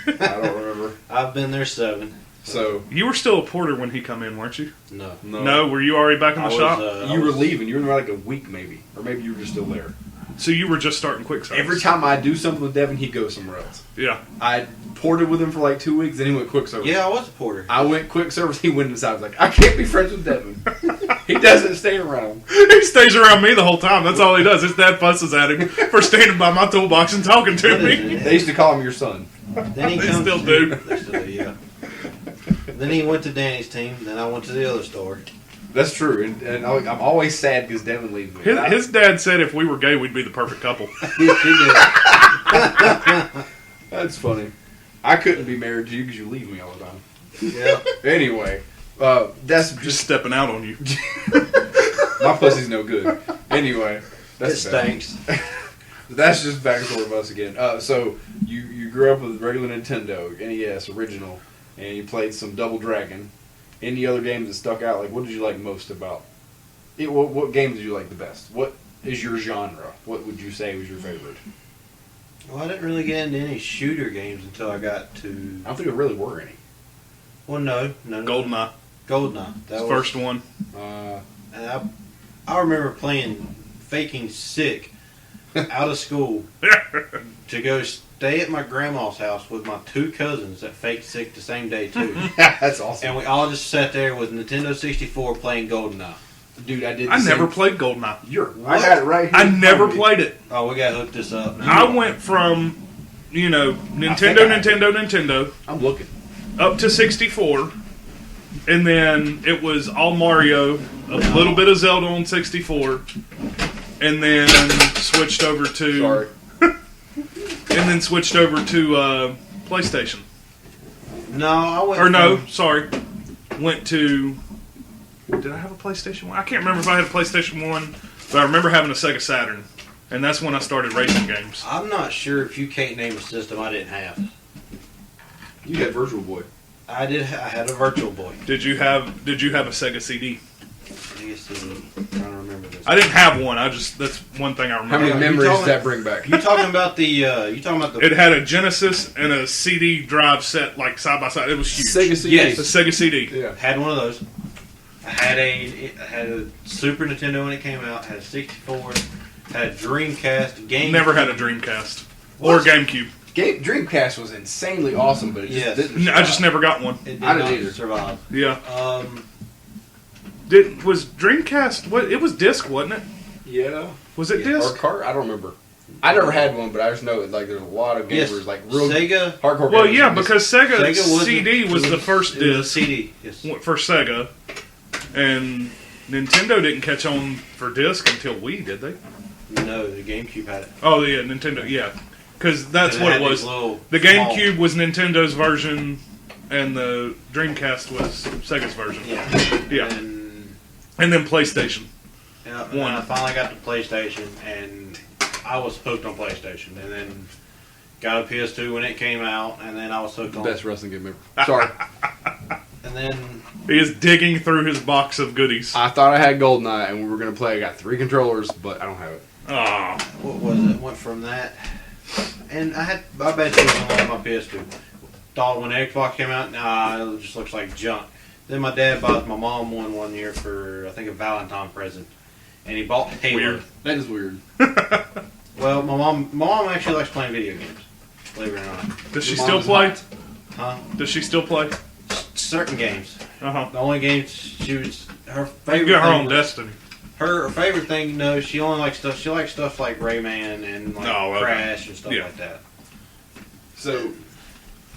B: I don't remember.
D: I've been there 7.
B: So
C: You were still a porter when he come in, weren't you?
D: No.
C: No, were you already back in the shop?
B: You were leaving. You were there like a week maybe. Or maybe you were just still there.
C: So you were just starting quick service.
B: Every time I do something with Devin, he'd go somewhere else.
C: Yeah.
B: I ported with him for like 2 weeks, then he went quick service.
D: Yeah, I was a porter.
B: I went quick service, he went inside. I was like, I can't be friends with Devin. He doesn't stay around.
C: He stays around me the whole time. That's all he does. His dad fusses at him for standing by my toolbox and talking to me.
B: They used to call him your son.
D: Then he
C: They
D: comes
C: still do.
D: They still do, yeah. Then he went to Danny's team. Then I went to the other store.
B: That's true, and I'm always sad because Devin leaves me.
C: His dad said if we were gay, we'd be the perfect couple.
D: He did.
B: That's funny. I couldn't be married to you because you leave me all the time.
D: Yeah.
B: Anyway, that's
C: Just
B: just
C: stepping out on you.
B: my pussy's no good. Anyway,
D: It
B: that's bad.
D: stinks.
B: That's just backstory of us again. So you grew up with regular Nintendo, NES original, and you played some Double Dragon. Any other games that stuck out? Like, what did you like most about it? What games did you like the best? What is your genre? What would you say was your favorite?
D: Well, I didn't really get into any shooter games until I got to.
B: I don't think there really were any.
D: Well, no.
C: GoldenEye.
D: GoldenEye. That was
C: First one.
D: And I remember faking sick out of school to go stay at my grandma's house with my 2 cousins that faked sick the same day too.
B: That's awesome.
D: And we all just sat there with Nintendo 64 playing GoldenEye.
B: Dude, I did.
C: I never played GoldenEye.
B: I got it right here.
C: I never played it.
D: Oh, we gotta hook this up.
C: I went from, Nintendo,
B: I'm looking.
C: up to 64, and then it was all Mario, a little bit of Zelda on 64, and then switched over to.
B: Sorry.
C: And then switched over to PlayStation.
D: No, I went.
C: Or no, sorry. Went to. Did I have a PlayStation 1? I can't remember if I had a PlayStation 1, but I remember having a Sega Saturn. And that's when I started racing games.
D: I'm not sure if you can't name a system I didn't have.
B: You had Virtual Boy.
D: I did. I had a Virtual Boy.
C: Did you have a Sega CD?
D: I guess I'm trying to remember this.
C: I didn't have one. That's one thing I
B: How
C: remember.
B: many memories does that bring back?
D: You talking about the?
C: It had a Genesis and a CD drive set like side by side. It was huge.
B: Sega CD.
D: Yes.
C: A Sega CD.
B: Yeah.
D: Had one of those. I had a Super Nintendo when it came out. Had a 64. Had a Dreamcast.
C: Never had a Dreamcast or a GameCube.
B: Dreamcast was insanely awesome, but it just didn't.
C: I just never got one.
D: It did
B: I didn't
D: not
B: either.
D: survive.
C: Yeah.
D: Um,
C: Was Dreamcast? What? It was disc, wasn't it?
B: Yeah.
C: Was it
B: Or
C: disc?
B: cart? I don't remember. I never had one, but I just know that like there's a lot of
D: yes.
B: gamers like real
D: Sega.
B: hardcore.
C: Well,
B: gamers
C: yeah,
B: who just-
C: because Sega
D: wasn't-
C: CD was the first
D: It was a
C: disc
D: CD. Yes.
C: for Sega, and Nintendo didn't catch on for disc until Wii, did they?
D: No, the GameCube had it.
C: Oh yeah, Nintendo. Yeah, because that's
D: And
C: what
D: had
C: it
D: these
C: was.
D: little
C: The
D: small-
C: GameCube was Nintendo's version, and the Dreamcast was Sega's version.
D: Yeah.
C: Yeah. And then PlayStation.
D: Yeah, and I finally got the PlayStation, and I was hooked on PlayStation. And then got a PS2 when it came out, and then I was hooked on.
B: best wrestling game ever. Sorry,
D: And then
C: He is digging through his box of goodies.
B: I thought I had GoldenEye and we were gonna play. I got 3 controllers, but I don't have it.
C: Oh,
D: what was it? Went from that, and I bet you was on my PS2. Thought when the Xbox came out, nah, it just looks like junk. Then my dad bought my mom one year for I think a Valentine present, and he bought Halo.
C: Weird.
B: That is weird.
D: Well, my mom actually likes playing video games. Believe it or not.
C: Does she
B: Your
C: still
B: mom's
C: play?
B: hot.
D: Huh?
C: Does she still play?
D: Certain games.
C: Uh-huh.
D: The only games she was her
C: She
D: favorite.
C: got her
D: thing
C: own
D: was-
C: destiny.
D: Her favorite thing, no, she only likes stuff. She likes stuff like Rayman and like
C: Oh, okay.
D: Crash and stuff
C: Yeah.
D: like that.
B: So,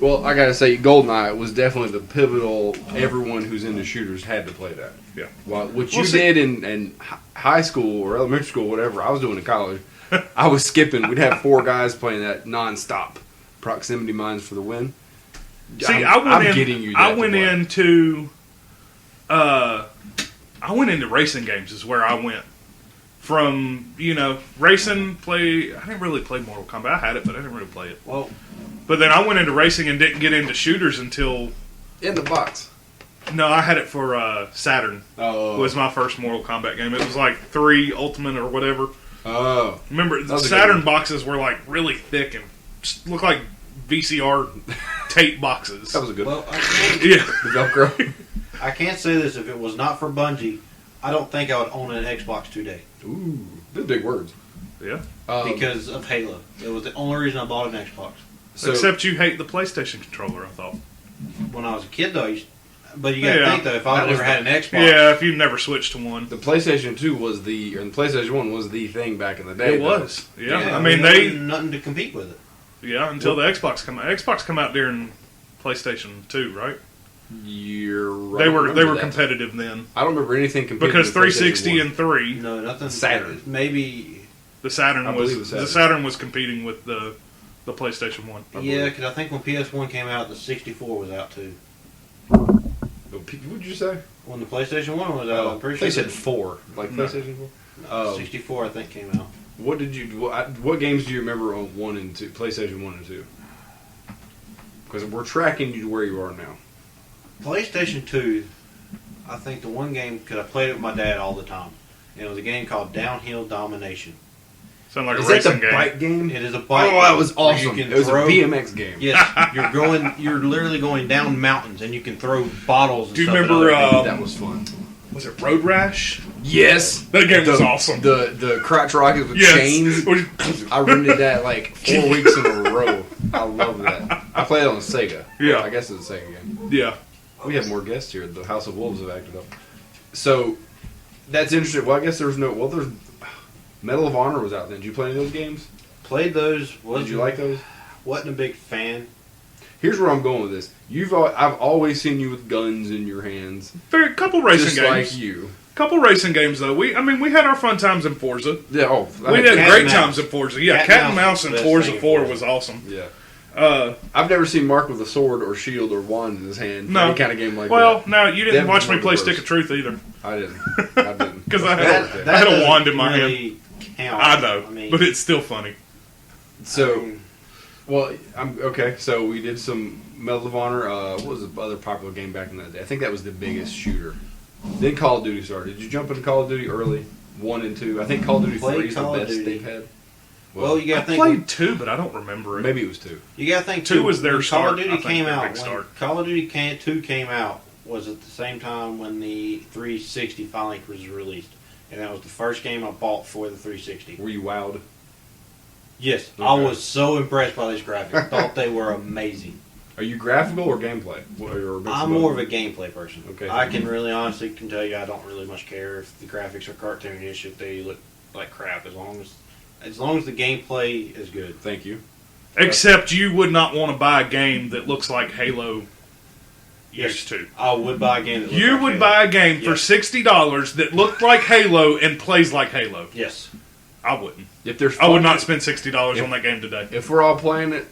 B: well, I gotta say, GoldenEye was definitely the pivotal. Everyone who's into shooters had to play that.
C: Yeah.
B: Well, what
C: Well,
B: you
C: see-
B: did in high school or elementary school, whatever I was doing in college, I was skipping. We'd have 4 guys playing that nonstop. Proximity mines for the win.
C: See,
B: I'm getting you. That
C: I
B: to
C: went
B: play.
C: into, I went into racing games. Is where I went from. Racing. I didn't really play Mortal Kombat. I had it, but I didn't really play it.
D: Well,
C: But then I went into racing and didn't get into shooters until.
B: in the box.
C: No, I had it for Saturn.
B: Oh,
C: Was my first Mortal Kombat game. It was like 3 Ultimate or whatever.
B: oh,
C: Remember, the
B: was a good
C: Saturn
B: one.
C: boxes were like really thick and just looked like VCR tape boxes.
B: that was a good.
D: well,
C: Yeah.
B: The Velcro.
D: I can't say this. If it was not for Bungie, I don't think I would own an Xbox today
B: Ooh, those big words.
C: Yeah.
D: because of Halo. It was the only reason I bought an Xbox.
B: So,
C: Except you hate the PlayStation controller, I thought.
D: When I was a kid, though, but you got to
C: Yeah.
D: think though, if I
B: That was
D: never had an Xbox,
C: Yeah, if you never switched to one.
B: the PlayStation 2 was the PlayStation 1 was the thing back in the day.
C: It was. Yeah. I mean,
D: there
C: they.
D: was nothing to compete with it.
C: Yeah, until the Xbox come out. Xbox come out during PlayStation 2, right?
B: You're right.
C: They
B: I
C: were
B: remember that.
C: competitive then.
B: I don't remember anything competing
C: Because
B: with
C: 360
B: PlayStation 1.
C: and 3,
D: No, nothing.
B: Saturn.
D: Maybe.
C: the Saturn
B: I
C: was
B: believe the
C: the Saturn was competing with the PlayStation 1.
D: Yeah, because I think when PS1 came out, the 64 was out too.
B: What did you say?
D: When the PlayStation 1 was out, I'm pretty
B: they
D: sure
B: said 4, like
C: No.
B: PlayStation 4.
D: 64 I think came out.
B: What did you? What games do you remember on 1 and 2? PlayStation 1 and 2. Because we're tracking you to where you are now.
D: PlayStation 2, I think the one game, because I played it with my dad all the time, and it was a game called Downhill Domination.
C: Sound like
B: Is
C: a
B: that
C: racing
B: the
C: game.
B: bike game?
D: It is a bike.
B: Oh, that was
D: where you
B: awesome!
D: can
B: It was
D: throw-
B: a BMX game.
D: Yes, you're literally going down mountains, and you can throw bottles. And
C: Do you
D: stuff at
C: remember,
D: other people.
B: That was fun.
C: Was it Road Rash?
B: Yes,
C: That game was awesome.
B: The crotch rockets with
C: Yes.
B: chains. I rented that like 4 weeks in a row. I love that. I played it on Sega.
C: Yeah.
B: I guess it's a Sega game.
C: Yeah.
B: We have more guests here. The House of Wolves have acted up. So, that's interesting. Well, I guess there's there's Medal of Honor was out then. Did you play any of those games?
D: Played those.
B: Did you like those?
D: Wasn't a big fan.
B: Here's where I'm going with this. I've always seen you with guns in your hands,
C: Very couple racing
B: just
C: games.
B: like you.
C: Couple racing games though. We had our fun times in Forza.
B: Yeah. Oh,
C: We had
D: Cat
C: great
D: and
C: times
D: Mouse.
C: in Forza. Yeah,
D: Cat
C: Cat
D: and
C: and
D: Mouse
C: Mouse
D: is
C: in
D: the best
C: Forza
D: thing in
C: 4
D: Forza.
C: was awesome.
B: Yeah. I've never seen Mark with a sword or shield or wand in his hand.
C: No.
B: Any kind of game like
C: Well,
B: that.
C: no, you didn't
B: Them
C: watch me
B: were
C: play
B: the
C: Stick
B: worst.
C: of Truth either.
B: I didn't.
C: Because I
B: That-
C: had,
B: that
C: I had a
D: doesn't
C: wand in my hand.
D: really count.
C: I know,
D: I mean,
C: but it's still funny.
B: So, well, I'm okay. So we did some Medal of Honor. What was the other popular game back in that day? I think that was the biggest shooter. Then Call of Duty started. Did you jump into Call of Duty early? 1 and 2. I think Call of Duty
D: Played
B: 3 is the
D: Call of
B: best
D: Duty.
B: they've had.
D: well, you
C: I
D: got to think.
C: played 2, but I don't remember it.
B: Maybe it was 2.
D: You got to think
C: 2 was their
D: when
C: start.
D: Call of Duty
C: I think
D: came
C: their
D: out.
C: big
D: When
C: start.
D: Call of Duty 2 came out was at the same time when the 360 finally was released, and that was the first game I bought for the 360.
B: Were you wowed?
D: Yes,
B: Okay.
D: I was so impressed by these graphics. Thought they were amazing.
B: Are you graphical or gameplay? Or a mix
D: I'm
B: both?
D: more of a gameplay person.
B: Okay.
D: I can really honestly can tell you I don't really much care if the graphics are cartoonish, if they look like crap, as long as the gameplay is good.
B: Thank you.
C: Except you would not want to buy a game that looks like Halo used to.
D: I would buy a game that looked
C: You
D: like
C: would
D: Halo.
C: buy a game for
D: Yes.
C: $60 that looked like Halo and plays like Halo.
D: Yes.
C: I wouldn't.
B: If there's
C: I would
B: fun-
C: not spend $60 on that game today.
B: If we're all playing it,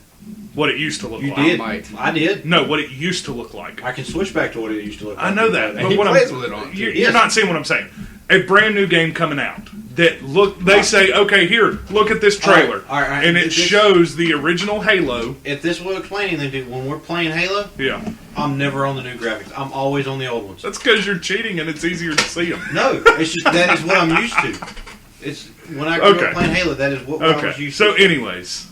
C: What it used to look
D: You
C: like.
D: did.
B: might.
D: I did.
C: No, what it used to look like.
D: I can switch back to what it used to look like.
C: I know that,
B: And
C: but
B: he
C: what
B: plays
C: I'm,
B: with it on, too.
C: you're
D: Yes.
C: not seeing what I'm saying. A brand new game coming out that they say, okay, here, look at this trailer,
D: All right,
C: and it
D: this-
C: shows the original Halo.
D: If this will explain anything, dude, when we're playing Halo,
C: Yeah,
D: I'm never on the new graphics. I'm always on the old ones.
C: that's because you're cheating and it's easier to see them.
D: No, it's just that is what I'm used to. It's when I grew
C: Okay.
D: up playing Halo, that is what I was
C: Okay,
D: used
C: so
D: to.
C: anyways,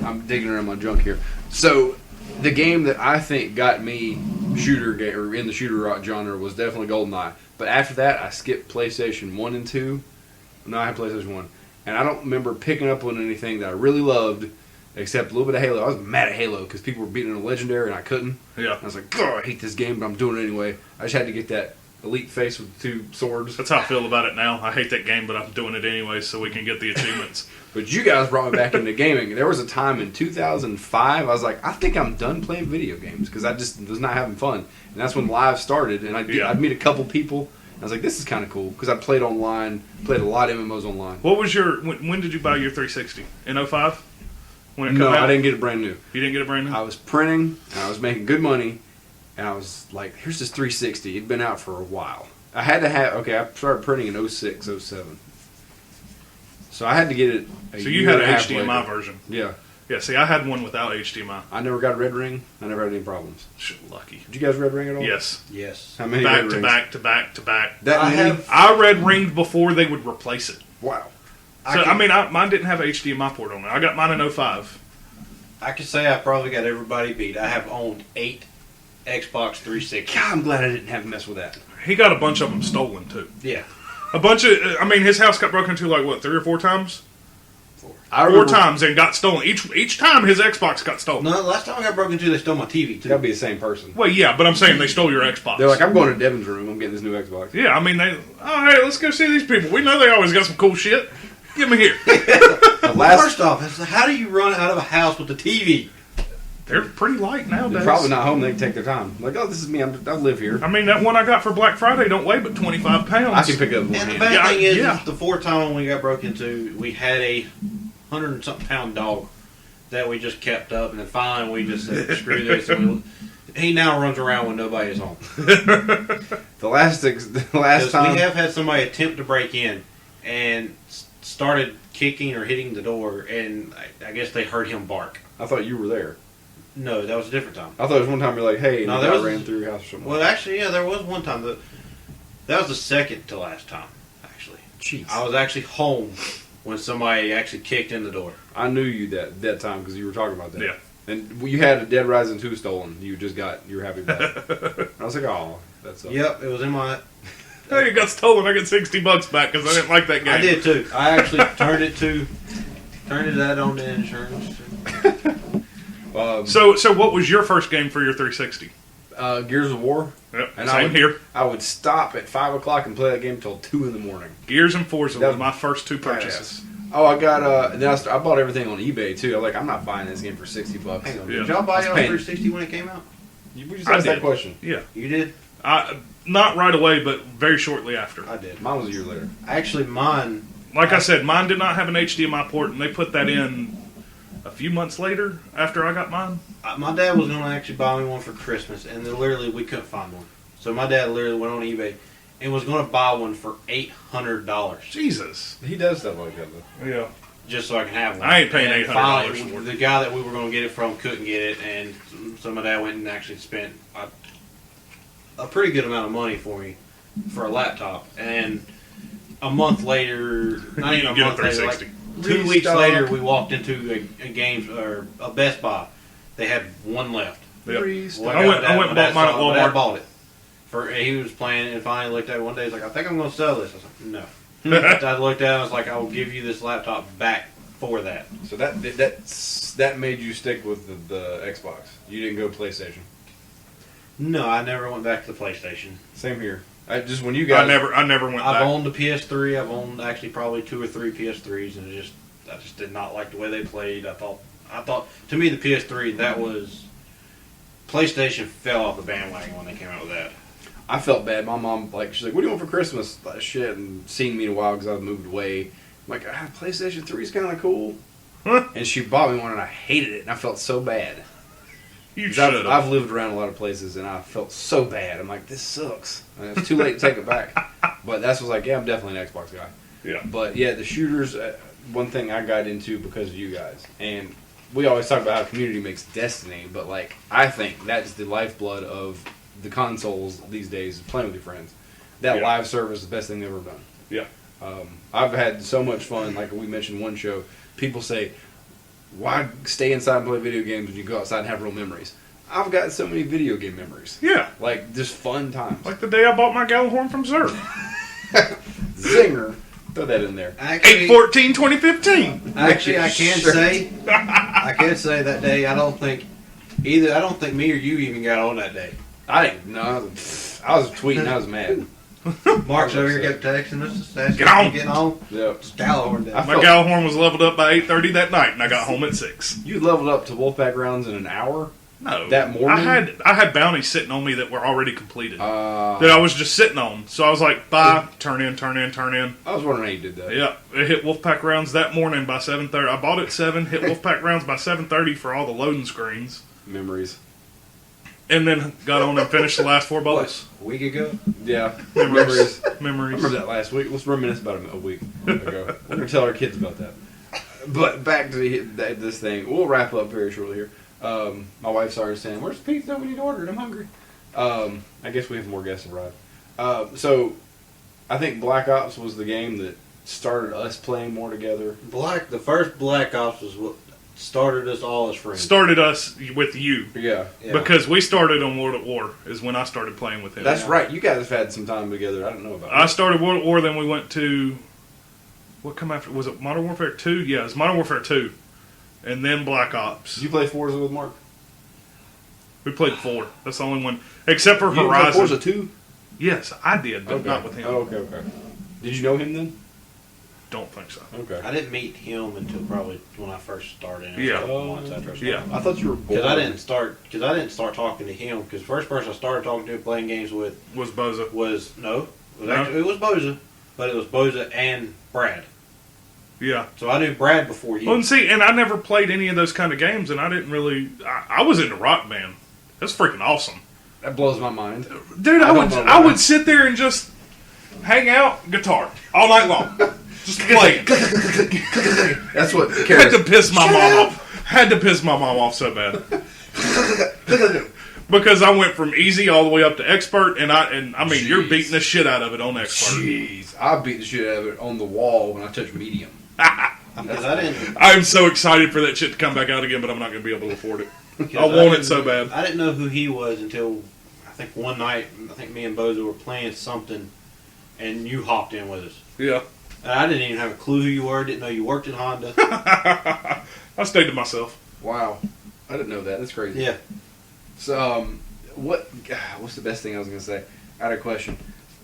B: I'm digging around my junk here. So, the game that I think got me shooter game or in the shooter genre was definitely GoldenEye. But after that, I skipped PlayStation 1 and 2. No, I had PlayStation 1. And I don't remember picking up on anything that I really loved, except a little bit of Halo. I was mad at Halo because people were beating a Legendary and I couldn't.
C: Yeah.
B: And I was like, God, I hate this game, but I'm doing it anyway. I just had to get that elite face with 2 swords.
C: That's how I feel about it now. I hate that game, but I'm doing it anyway so we can get the achievements.
B: But you guys brought me back into gaming. There was a time in 2005, I was like, I think I'm done playing video games because I just was not having fun. And that's when Live started, and I'd meet a couple people. And I was like, this is kind of cool because I played online, played a lot of MMOs online.
C: What was when did you buy your 360? In 05? When it
B: No,
C: come out?
B: I didn't get it brand new.
C: You didn't get it brand new?
B: I was printing, and I was making good money, and I was like, here's this 360. It'd been out for a while. I had to have, I started printing in 06, 07. So I had to get it
C: So you had an HDMI version?
B: Yeah.
C: Yeah, see, I had one without HDMI.
B: I never got a red ring. I never had any problems.
C: Shit, lucky.
B: Did you guys red ring at all?
C: Yes.
D: Yes.
B: How many
C: Back
B: red
C: to
B: rings?
C: back to back to back.
B: That
D: I
B: many?
D: have-
C: I red ringed before they would replace it.
B: Wow.
C: So, mine didn't have an HDMI port on it. I got mine in 05.
D: I can say I probably got everybody beat. I have owned 8 Xbox 360.
B: God, I'm glad I didn't have to mess with that.
C: He got a bunch of them stolen, too.
D: Yeah.
C: A bunch of, his house got broken into, 3 or 4 times?
B: 4
C: times and got stolen. Each time his Xbox got stolen.
D: No, last time I got broken into, they stole my TV, too.
B: That'd be the same person.
C: Well, yeah, but I'm saying they stole your Xbox.
B: They're like, I'm going to Devin's room. I'm getting this new Xbox.
C: Yeah, hey, let's go see these people. We know they always got some cool shit. Give me here.
D: First off, how do you run out of a house with a TV?
C: They're pretty light nowadays.
B: They're probably not home. They can take their time. Like, oh, this is me. I live here.
C: That one I got for Black Friday don't weigh but 25 pounds.
B: I can pick it up with one
D: And the
B: hand.
D: bad thing is the 4th time when we got broke into, we had a 100-something pound dog that we just kept up, and then finally we just said, screw this. And he now runs around when nobody is home.
B: The last time
D: We have had somebody attempt to break in and started kicking or hitting the door, and I guess they heard him bark.
B: I thought you were there.
D: No, that was a different time.
B: I thought it was one time you're like, hey, and
D: No,
B: the
D: there
B: guy
D: was-
B: ran through your house or something.
D: Well, actually, yeah, there was one time. That was the second to last time, actually.
B: Jeez.
D: I was actually home when somebody actually kicked in the door.
B: I knew you that time because you were talking about that.
C: Yeah.
B: And you had a Dead Rising 2 stolen. You were happy about it. I was like, oh, that's
D: Yep, it was in my...
C: Hey, it got stolen. I got $60 back because I didn't like that game.
D: I did too. I actually turned that on to insurance.
C: So what was your first game for your 360?
B: Gears of War.
C: Yep,
B: And
C: same here.
B: I would stop at 5 o'clock and play that game until 2 in the morning.
C: Gears and Forza
B: That
C: was
B: was
C: my first 2 purchases.
B: Oh, I got then I bought everything on eBay too. I'm like, I'm not buying this game for $60.
D: Hang on,
C: Yeah.
D: did y'all buy it on
B: That's
D: 360 when it came out?
B: We just
C: I
B: asked that
C: did.
B: question.
C: Yeah.
D: You did?
C: Not right away, but very shortly after.
D: I did.
B: Mine was a year later.
D: Actually, mine...
C: Like I said, mine did not have an HDMI port, and they put that in a few months later after I got mine.
D: My dad was going to actually buy me one for Christmas, and then literally we couldn't find one. So my dad literally went on eBay and was going to buy one for $800.
C: Jesus.
B: He does stuff like that though.
C: Yeah.
D: Just so I can have one.
C: I ain't paying
D: And
C: $800
D: finally,
C: for it.
D: The guy that we were going to get it from couldn't get it, and so my dad went and actually spent a pretty good amount of money for me for a laptop. And a month later, not even a
C: Get a
D: month later, like
C: 360.
D: 2 weeks
B: Restock.
D: later, we walked into a Games or a Best Buy. They had one left.
C: Yep.
B: Restock.
C: I went and bought mine at
D: My dad
C: Walmart.
D: bought it. He was playing it and finally looked at it one day. He's like, I think I'm going to sell this. I was like, no. I looked at it. I was like, I will give you this laptop back for that.
B: So that made you stick with the Xbox. You didn't go PlayStation.
D: No, I never went back to the PlayStation.
B: Same here. Just when you guys.
C: I never went
D: I've
C: back.
D: owned the PS3. I've owned actually probably 2 or 3 PS3s, and I just did not like the way they played. I thought to me the PS3 that was PlayStation fell off the bandwagon when they came out with that.
B: I felt bad. My mom, she's like, what do you want for Christmas? Like, shit, and seen me in a while because I moved away. I'm like, PlayStation 3 is kind of cool. And she bought me one, and I hated it, and I felt so bad.
C: You
B: 'Cause
C: should have.
B: I've lived around a lot of places, and I felt so bad. I'm like, this sucks. And it's too late to take it back. But that's was like, yeah, I'm definitely an Xbox guy.
C: Yeah.
B: But yeah, the shooters, one thing I got into because of you guys. And we always talk about how community makes Destiny, but I think that's the lifeblood of the consoles these days, is playing with your friends. That live service is the best thing they've ever done.
C: Yeah.
B: I've had so much fun. Like we mentioned one show, people say, why stay inside and play video games when you go outside and have real memories? I've got so many video game memories.
C: Yeah.
B: Like, just fun times.
C: Like the day I bought my Gjallerhorn from Zerg.
B: Zinger. Throw that in there.
D: Actually,
C: 8/14/2015.
D: Actually, I can
B: Sure.
D: say, that day. I don't think me or you even got on that day.
B: I didn't know. I was tweeting. I was mad.
D: Mark's over here kept texting us.
C: Get on.
D: Getting on.
B: Yep.
D: It's Gjallerhorn day.
B: I
C: My
B: felt-
C: Gjallerhorn was leveled up by 8:30 that night, and I got home at 6.
B: You leveled up to Wolfpack rounds in an hour?
C: No.
B: That morning?
C: I had bounties sitting on me that were already completed. That
B: I
C: I was just sitting on. So I was like, bye, turn in.
B: was wondering how you did that.
C: Yeah, it hit Wolfpack rounds that morning by 7:30. I bought it at 7, hit Wolfpack rounds by 7:30 for all the loading screens.
B: Memories.
C: And then got on and finished the last 4 bowls.
D: A week ago?
B: Yeah. Memories. I
C: Memories.
B: remember that last week. Let's reminisce about it a week ago. We're going to tell our kids about that. But back to this thing. We'll wrap up very shortly here. My wife started saying, "Where's the pizza? We need to order it. I'm hungry." I guess we have more guests arrive. So, I think Black Ops was the game that started us playing more together.
D: The first Black Ops was what started us all as friends.
C: Started us with you.
B: Yeah.
D: Yeah.
C: Because we started on World at War is when I started playing with him.
B: That's right. You guys have had some time together. I don't know about
C: I
B: it.
C: started World at War, then we went to... What come after? Was it Modern Warfare 2? Yeah, it was Modern Warfare 2. And then Black Ops.
B: Did you play Forza with Mark?
C: We played 4. That's the only one. Except for
B: You didn't play
C: Horizon.
B: Forza 2?
C: Yes, I did, but not with him.
B: Oh, okay. Did you know him then?
C: Don't think so.
B: Okay.
D: I didn't meet him until probably when I first started.
C: Yeah.
D: A couple months after I started.
C: Yeah.
B: I thought you were born.
D: Because I didn't start talking to him. Because the first person I started talking to playing games with
C: Was Boza.
D: was it was Boza, but it was Boza and Brad.
C: Yeah.
D: So I knew Brad before you.
C: Well, and see, and I never played any of those kind of games, and I didn't really... I was into Rock Band. That's freaking awesome.
B: That blows my mind.
C: Dude,
B: I don't know
C: I
B: why.
C: would sit there and just hang out, guitar, all night long. Just play it.
B: That's what
C: Had to piss my mom off. Had to piss my mom off so bad. Because I went from easy all the way up to expert, and I mean, you're
B: Jeez.
C: beating the shit out of it on expert.
B: Jeez, I beat the shit out of it on the wall when I touched medium.
D: Because I didn't.
C: I'm so excited for that shit to come back out again, but I'm not going to be able to afford it. I want it so bad.
D: I didn't know who he was until I think one night. I think me and Bozo were playing something, and you hopped in with us.
C: Yeah.
D: And I didn't even have a clue who you were. Didn't know you worked at Honda.
C: I stayed to myself.
B: Wow, I didn't know that. That's crazy.
D: Yeah.
B: So, what's the best thing I was gonna say? I had a question.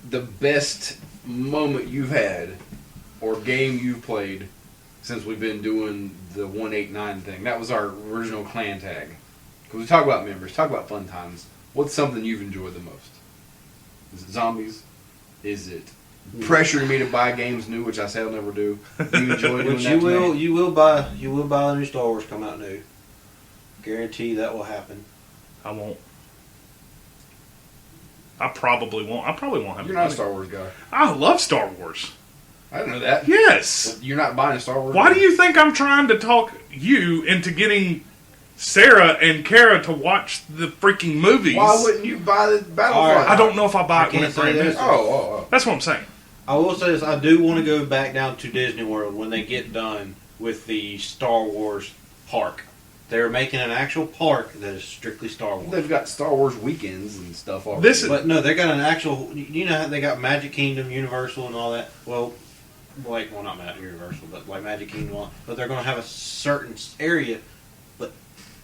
B: The best moment you've had, or game you've played, since we've been doing the 189 thing. That was our original clan tag. Because we talk about memories, talk about fun times. What's something you've enjoyed the most? Is it zombies? Is it pressuring me to buy games new, which I say I'll never do? Do you enjoy doing
D: Which
B: that?
D: you will buy the new Star Wars come out new. Guarantee that will happen.
C: I won't. I probably won't. I probably won't have
B: You're not a
C: money.
B: Star Wars guy.
C: I love Star Wars.
B: I didn't know that.
C: Yes.
B: You're not buying a Star Wars.
C: Why
B: game?
C: do you think I'm trying to talk you into getting Sarah and Kara to watch the freaking movies?
B: Why wouldn't you buy the Battlefront?
D: All right.
C: I don't know if I buy
D: I
C: it when
D: can't
C: it's
D: say
C: brand new.
D: this.
B: Oh.
C: That's what I'm saying.
D: I will say this: I do want to go back down to Disney World when they get done with the Star Wars park. They're making an actual park that is strictly Star Wars.
B: They've got Star Wars weekends and stuff already.
D: But no, they got an actual. You know how they got Magic Kingdom, Universal, and all that. Well, not Magic Universal, but like Magic Kingdom. And all, but they're going to have a certain area, but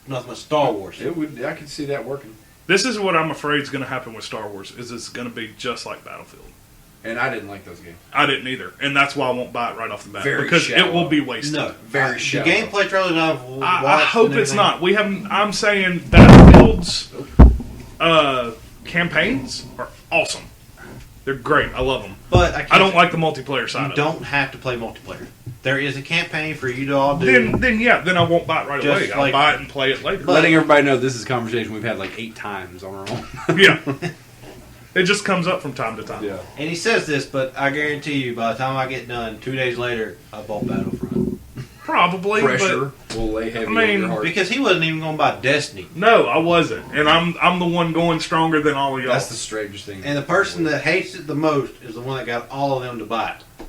D: nothing but Star Wars.
B: I could see that working.
C: This is what I'm afraid is going to happen with Star Wars. Is it's going to be just like Battlefield.
B: And I didn't like those games.
C: I didn't either, and that's why I won't buy it right off the bat
B: Very
C: because
B: shallow.
C: it will be wasted.
D: No,
B: Very
D: the
B: shallow.
D: gameplay trailers I've watched.
C: I hope
D: and
C: it's
D: everything-
C: not. We haven't. I'm saying Battlefield's campaigns are awesome. They're great. I love them.
D: But
C: I don't like the multiplayer side
D: You
C: of it.
D: don't have to play multiplayer. There is a campaign for you to all do.
C: Then I won't buy it right
D: Just
C: away. I'll
D: like-
C: buy it and play it later.
B: Letting everybody know this is a conversation we've had like 8 times on our own.
C: Yeah. It just comes up from time to time.
B: Yeah.
D: And he says this, but I guarantee you, by the time I get done, 2 days later, I bought Battlefront.
C: Probably,
B: Pressure will lay heavy on your heart.
D: Because he wasn't even going to buy Destiny.
C: but no, I wasn't. And I'm the one going stronger than all of y'all.
B: That's the strangest thing.
D: And the person that hates it the most is the one that got all of them to buy it.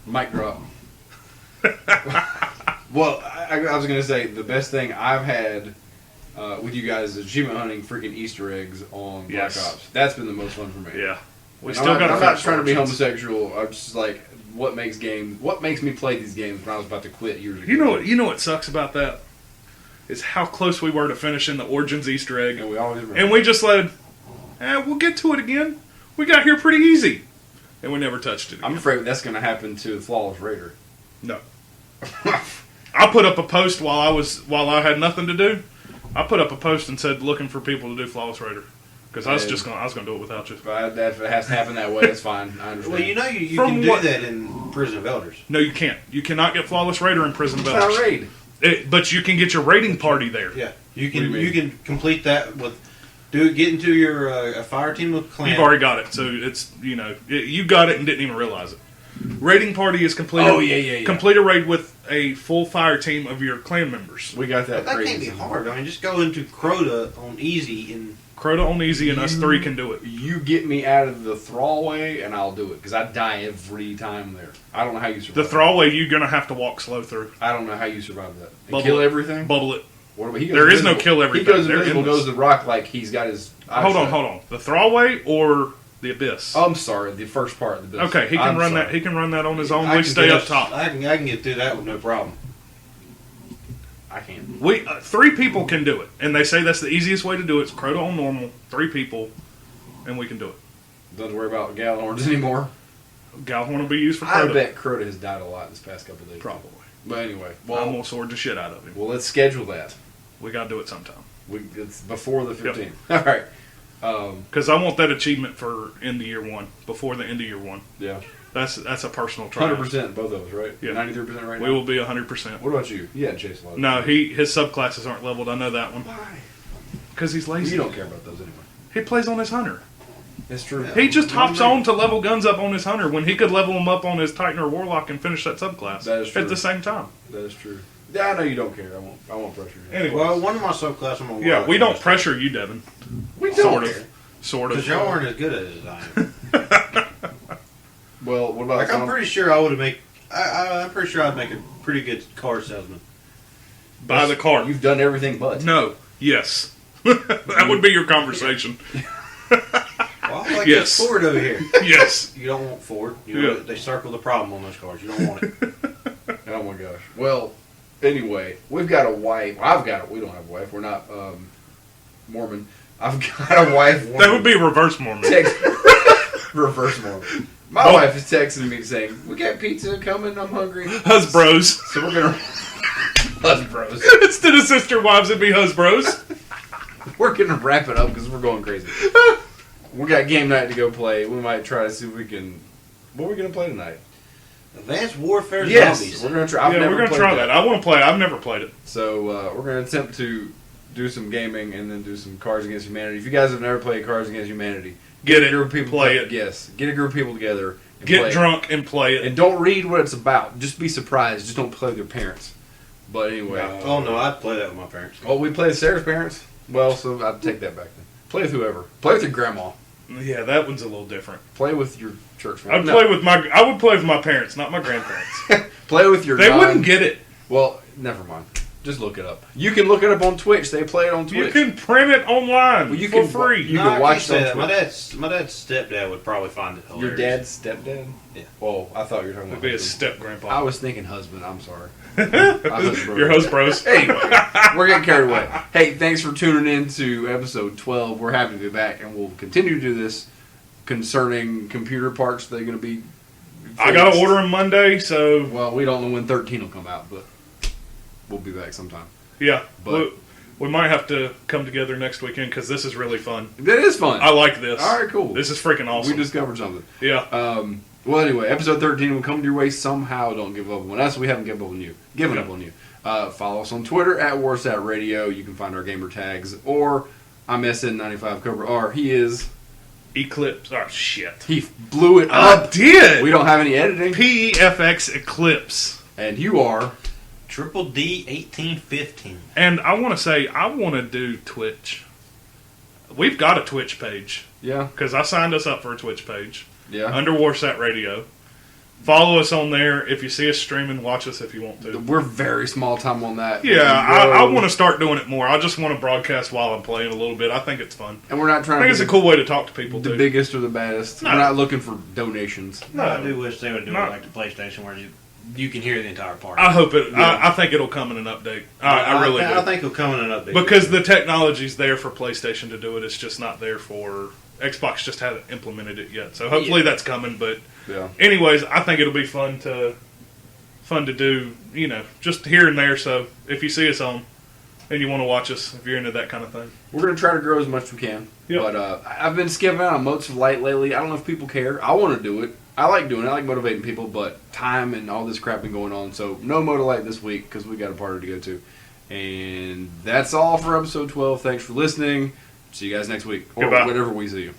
B: Mic drop. Well, I was going to say the best thing I've had with you guys is achievement hunting freaking Easter eggs on Black
C: Yes.
B: Ops. That's been the most fun for me.
C: Yeah. We
B: And
C: still got.
B: I'm not trying to be homosexual. I'm just like, what makes me play these games when I was about to quit years ago.
C: You know what sucks about that is how close we were to finishing the Origins Easter egg,
B: And we always remember.
C: and we just said, we'll get to it again. We got here pretty easy, and we never touched it again.
B: I'm afraid that's going to happen to the Flawless Raider.
C: No. I put up a post while I had nothing to do. I put up a post and said looking for people to do Flawless Raider because I was gonna do it without you.
B: If it has to happen that way, that's fine. I understand.
D: Well, you know you
C: From
D: can do
C: what-
D: that in Prison of Elders.
C: No, you can't. You cannot get Flawless Raider in Prison of
B: It's not
C: Elders.
B: a raid.
D: But
C: you can get your raiding party there.
D: Yeah, you
B: What do
D: can
B: you
D: you
B: mean?
D: can complete that with get into your a fire team with clan.
C: You've already got it, so it's you got it and didn't even realize it. Raiding party is complete.
B: Oh, yeah.
C: Complete a raid with a full fire team of your clan members.
B: We got that.
D: But that
B: crazy
D: can't be
B: season.
D: hard. I mean, just go into Crota on easy and
C: Crota on easy, and us three can do it.
B: You get me out of the thrallway, and I'll do it because I die every time there. I don't know how you survive.
C: The thrallway you're gonna have to walk slow through.
B: I don't know how you survive that. And
C: Bubble
B: kill
C: it.
B: everything.
C: Bubble it.
B: What about, he goes
C: There is no
B: invisible.
C: kill everything.
B: He goes
C: They're
B: invisible,
C: endless.
B: goes to the rock like he's got his.
C: Hold on. The thrallway or the abyss?
B: Oh, I'm sorry, the first part of the business.
C: Okay, he can
B: I'm
C: run
B: sorry.
C: that. He can run that on his own.
D: I
C: We
D: can
C: stay
D: get
C: up
D: us-
C: top.
D: I can get through that with no problem.
B: I can't.
C: We 3 people can do it, and they say that's the easiest way to do it. It's Crota on normal, 3 people, and we can do it.
B: Doesn't worry about Gjallerhorns anymore.
C: Gjallerhorn will be used for
B: I
C: Crota.
B: bet Crota has died a lot this past couple of days.
C: Probably.
B: But anyway,
C: I'm
B: well,
C: gonna sword the shit out of him.
B: well, let's schedule that.
C: We gotta do it sometime
B: It's before the 15th. All right.
C: because I want that achievement for end of year 1 before the end of year 1.
B: Yeah.
C: That's a personal triumph.
B: 100% both of us, right?
C: Yeah.
B: 93% right now.
C: We will be 100%.
B: What about you? You had Chase a lot.
C: No, his subclasses aren't leveled. I know that one
B: Why?
C: because he's lazy.
B: You don't care about those anyway.
C: He plays on his hunter.
B: It's true.
D: Yeah.
C: He just hops on to level guns up on his hunter when he could level them up on his Titan or Warlock and finish that subclass
B: That is true.
C: at the same time.
B: That is true. Yeah, I know you don't care. I won't pressure you.
C: Anyway,
D: Well, one of my subclass I'm gonna
C: yeah, we don't pressure you, Devin.
B: We
C: Sort
B: don't
C: of. Sort of.
D: because y'all aren't as good at it as I am.
B: Well, what about
D: Like I'm pretty sure I would have I'm pretty sure I'd make a pretty good car salesman.
C: Buy the car.
B: You've done everything but.
C: No. Yes. That would be your conversation.
D: Well, I like
C: Yes.
D: this Ford over here.
C: Yes.
D: You don't want Ford. You know, they circle the problem on those cars. You don't want it.
B: Oh my gosh. Well, anyway, we've got a wife. I've got it. We don't have a wife. We're not Mormon. I've got a wife.
C: That would be reverse Mormon.
B: Reverse Mormon. My
C: Oh.
B: wife is texting me saying, "We got pizza coming. I'm hungry."
C: Husbros.
B: So we're gonna. Us bros.
C: Instead of sister wives, it'd be husbros.
B: We're gonna wrap it up because we're going crazy. We got game night to go play. We might try to see if we can. What are we gonna play tonight?
D: Advanced Warfare
B: Yes,
D: Zombies.
B: we're gonna try. I've
C: Yeah,
B: never
C: we're gonna
B: played
C: try that. I want to play it. I've never played it.
B: So we're gonna attempt to do some gaming and then do some Cards Against Humanity. If you guys have never played Cards Against Humanity,
C: Get
B: a
C: it.
B: group of people
C: Play it.
B: Yes, get a group of people together. And
C: Get
B: play it.
C: drunk and play it.
B: And don't read what it's about. Just be surprised. Just don't play with your parents. But anyway.
D: Oh no, I'd play that with my parents.
B: Oh, we play with Sarah's parents? Well, so I'd take that back then. Play with whoever. Play with your grandma.
C: Yeah, that one's a little different.
B: Play with your church
C: I
B: family.
C: would play with my parents, not my grandparents.
B: Play with your
C: They wouldn't get it.
B: Well, never mind. Just look it up. You can look it up on Twitch. They play it on Twitch.
C: You can print it online
B: Well, you
C: for
B: can-
C: free.
B: you
D: no,
B: can
D: I
B: watch
D: can't say
B: it
D: that.
B: on
D: My dad's stepdad would probably find it hilarious.
B: Your dad's stepdad?
D: Yeah.
B: Oh, I thought you were talking
C: It'd
B: about
C: be a
B: husband.
C: step grandpa.
B: I was thinking husband. I'm sorry. Husband.
C: Your host bros.
B: Anyway, we're getting carried away. Hey, thanks for tuning in to episode 12. We're happy to be back, and we'll continue to do this concerning computer parts. They're going to be
C: I got to
B: fixed.
C: order them Monday, so
B: Well, we don't know when 13 will come out, but we'll be back sometime.
C: yeah.
B: But-
C: we might have to come together next weekend because this is really fun.
B: That is fun.
C: I like this.
B: All right, cool.
C: This is freaking awesome.
B: We discovered something.
C: yeah.
B: Well, anyway, episode 13 will come your way somehow. Don't give up on us. We haven't given up on you. Follow us on Twitter at Warsat Radio. You can find our gamer tags. Or I'm SN95 Cobra R. He is.
C: Eclipse. Oh, shit.
B: He blew it
C: I
B: up.
C: did.
B: We don't have any editing.
C: PEFXEclipse.
B: And you are.
D: Triple D 1815.
C: And I want to say, I want to do Twitch. We've got a Twitch page
B: Yeah.
C: because I signed us up for a Twitch page
B: Yeah.
C: under Warsat Radio. Follow us on there. If you see us streaming, watch us if you want to.
B: We're very small time on that.
C: Yeah, I want to start doing it more. I just want to broadcast while I'm playing a little bit. I think it's fun.
B: And we're not trying
C: I think it's a cool way to talk to people,
B: the
C: too.
B: biggest or the baddest.
C: No.
B: We're not looking for donations.
D: No, I do wish they would do
C: No.
D: it like the PlayStation, where you can hear the entire party.
C: I hope it.
B: Yeah.
C: I think it'll come in an update. I really do.
D: I think it'll come in an update.
C: Because the technology's there for PlayStation to do it. It's just not there for Xbox. Just hasn't implemented it yet. So hopefully that's coming. But
B: Yeah.
C: anyways, I think it'll be fun to do. Just here and there. So if you see us on and you want to watch us, if you're into that kind of thing,
B: We're going to try to grow as much as we can.
C: Yep.
B: But I've been skipping out on Motes of Light lately. I don't know if people care. I want to do it. I like doing it. I like motivating people, but time and all this crap been going on. So no Mote of Light this week because we got a party to go to. And that's all for episode 12. Thanks for listening. See you guys next week. Or
C: Goodbye.
B: whenever we see you.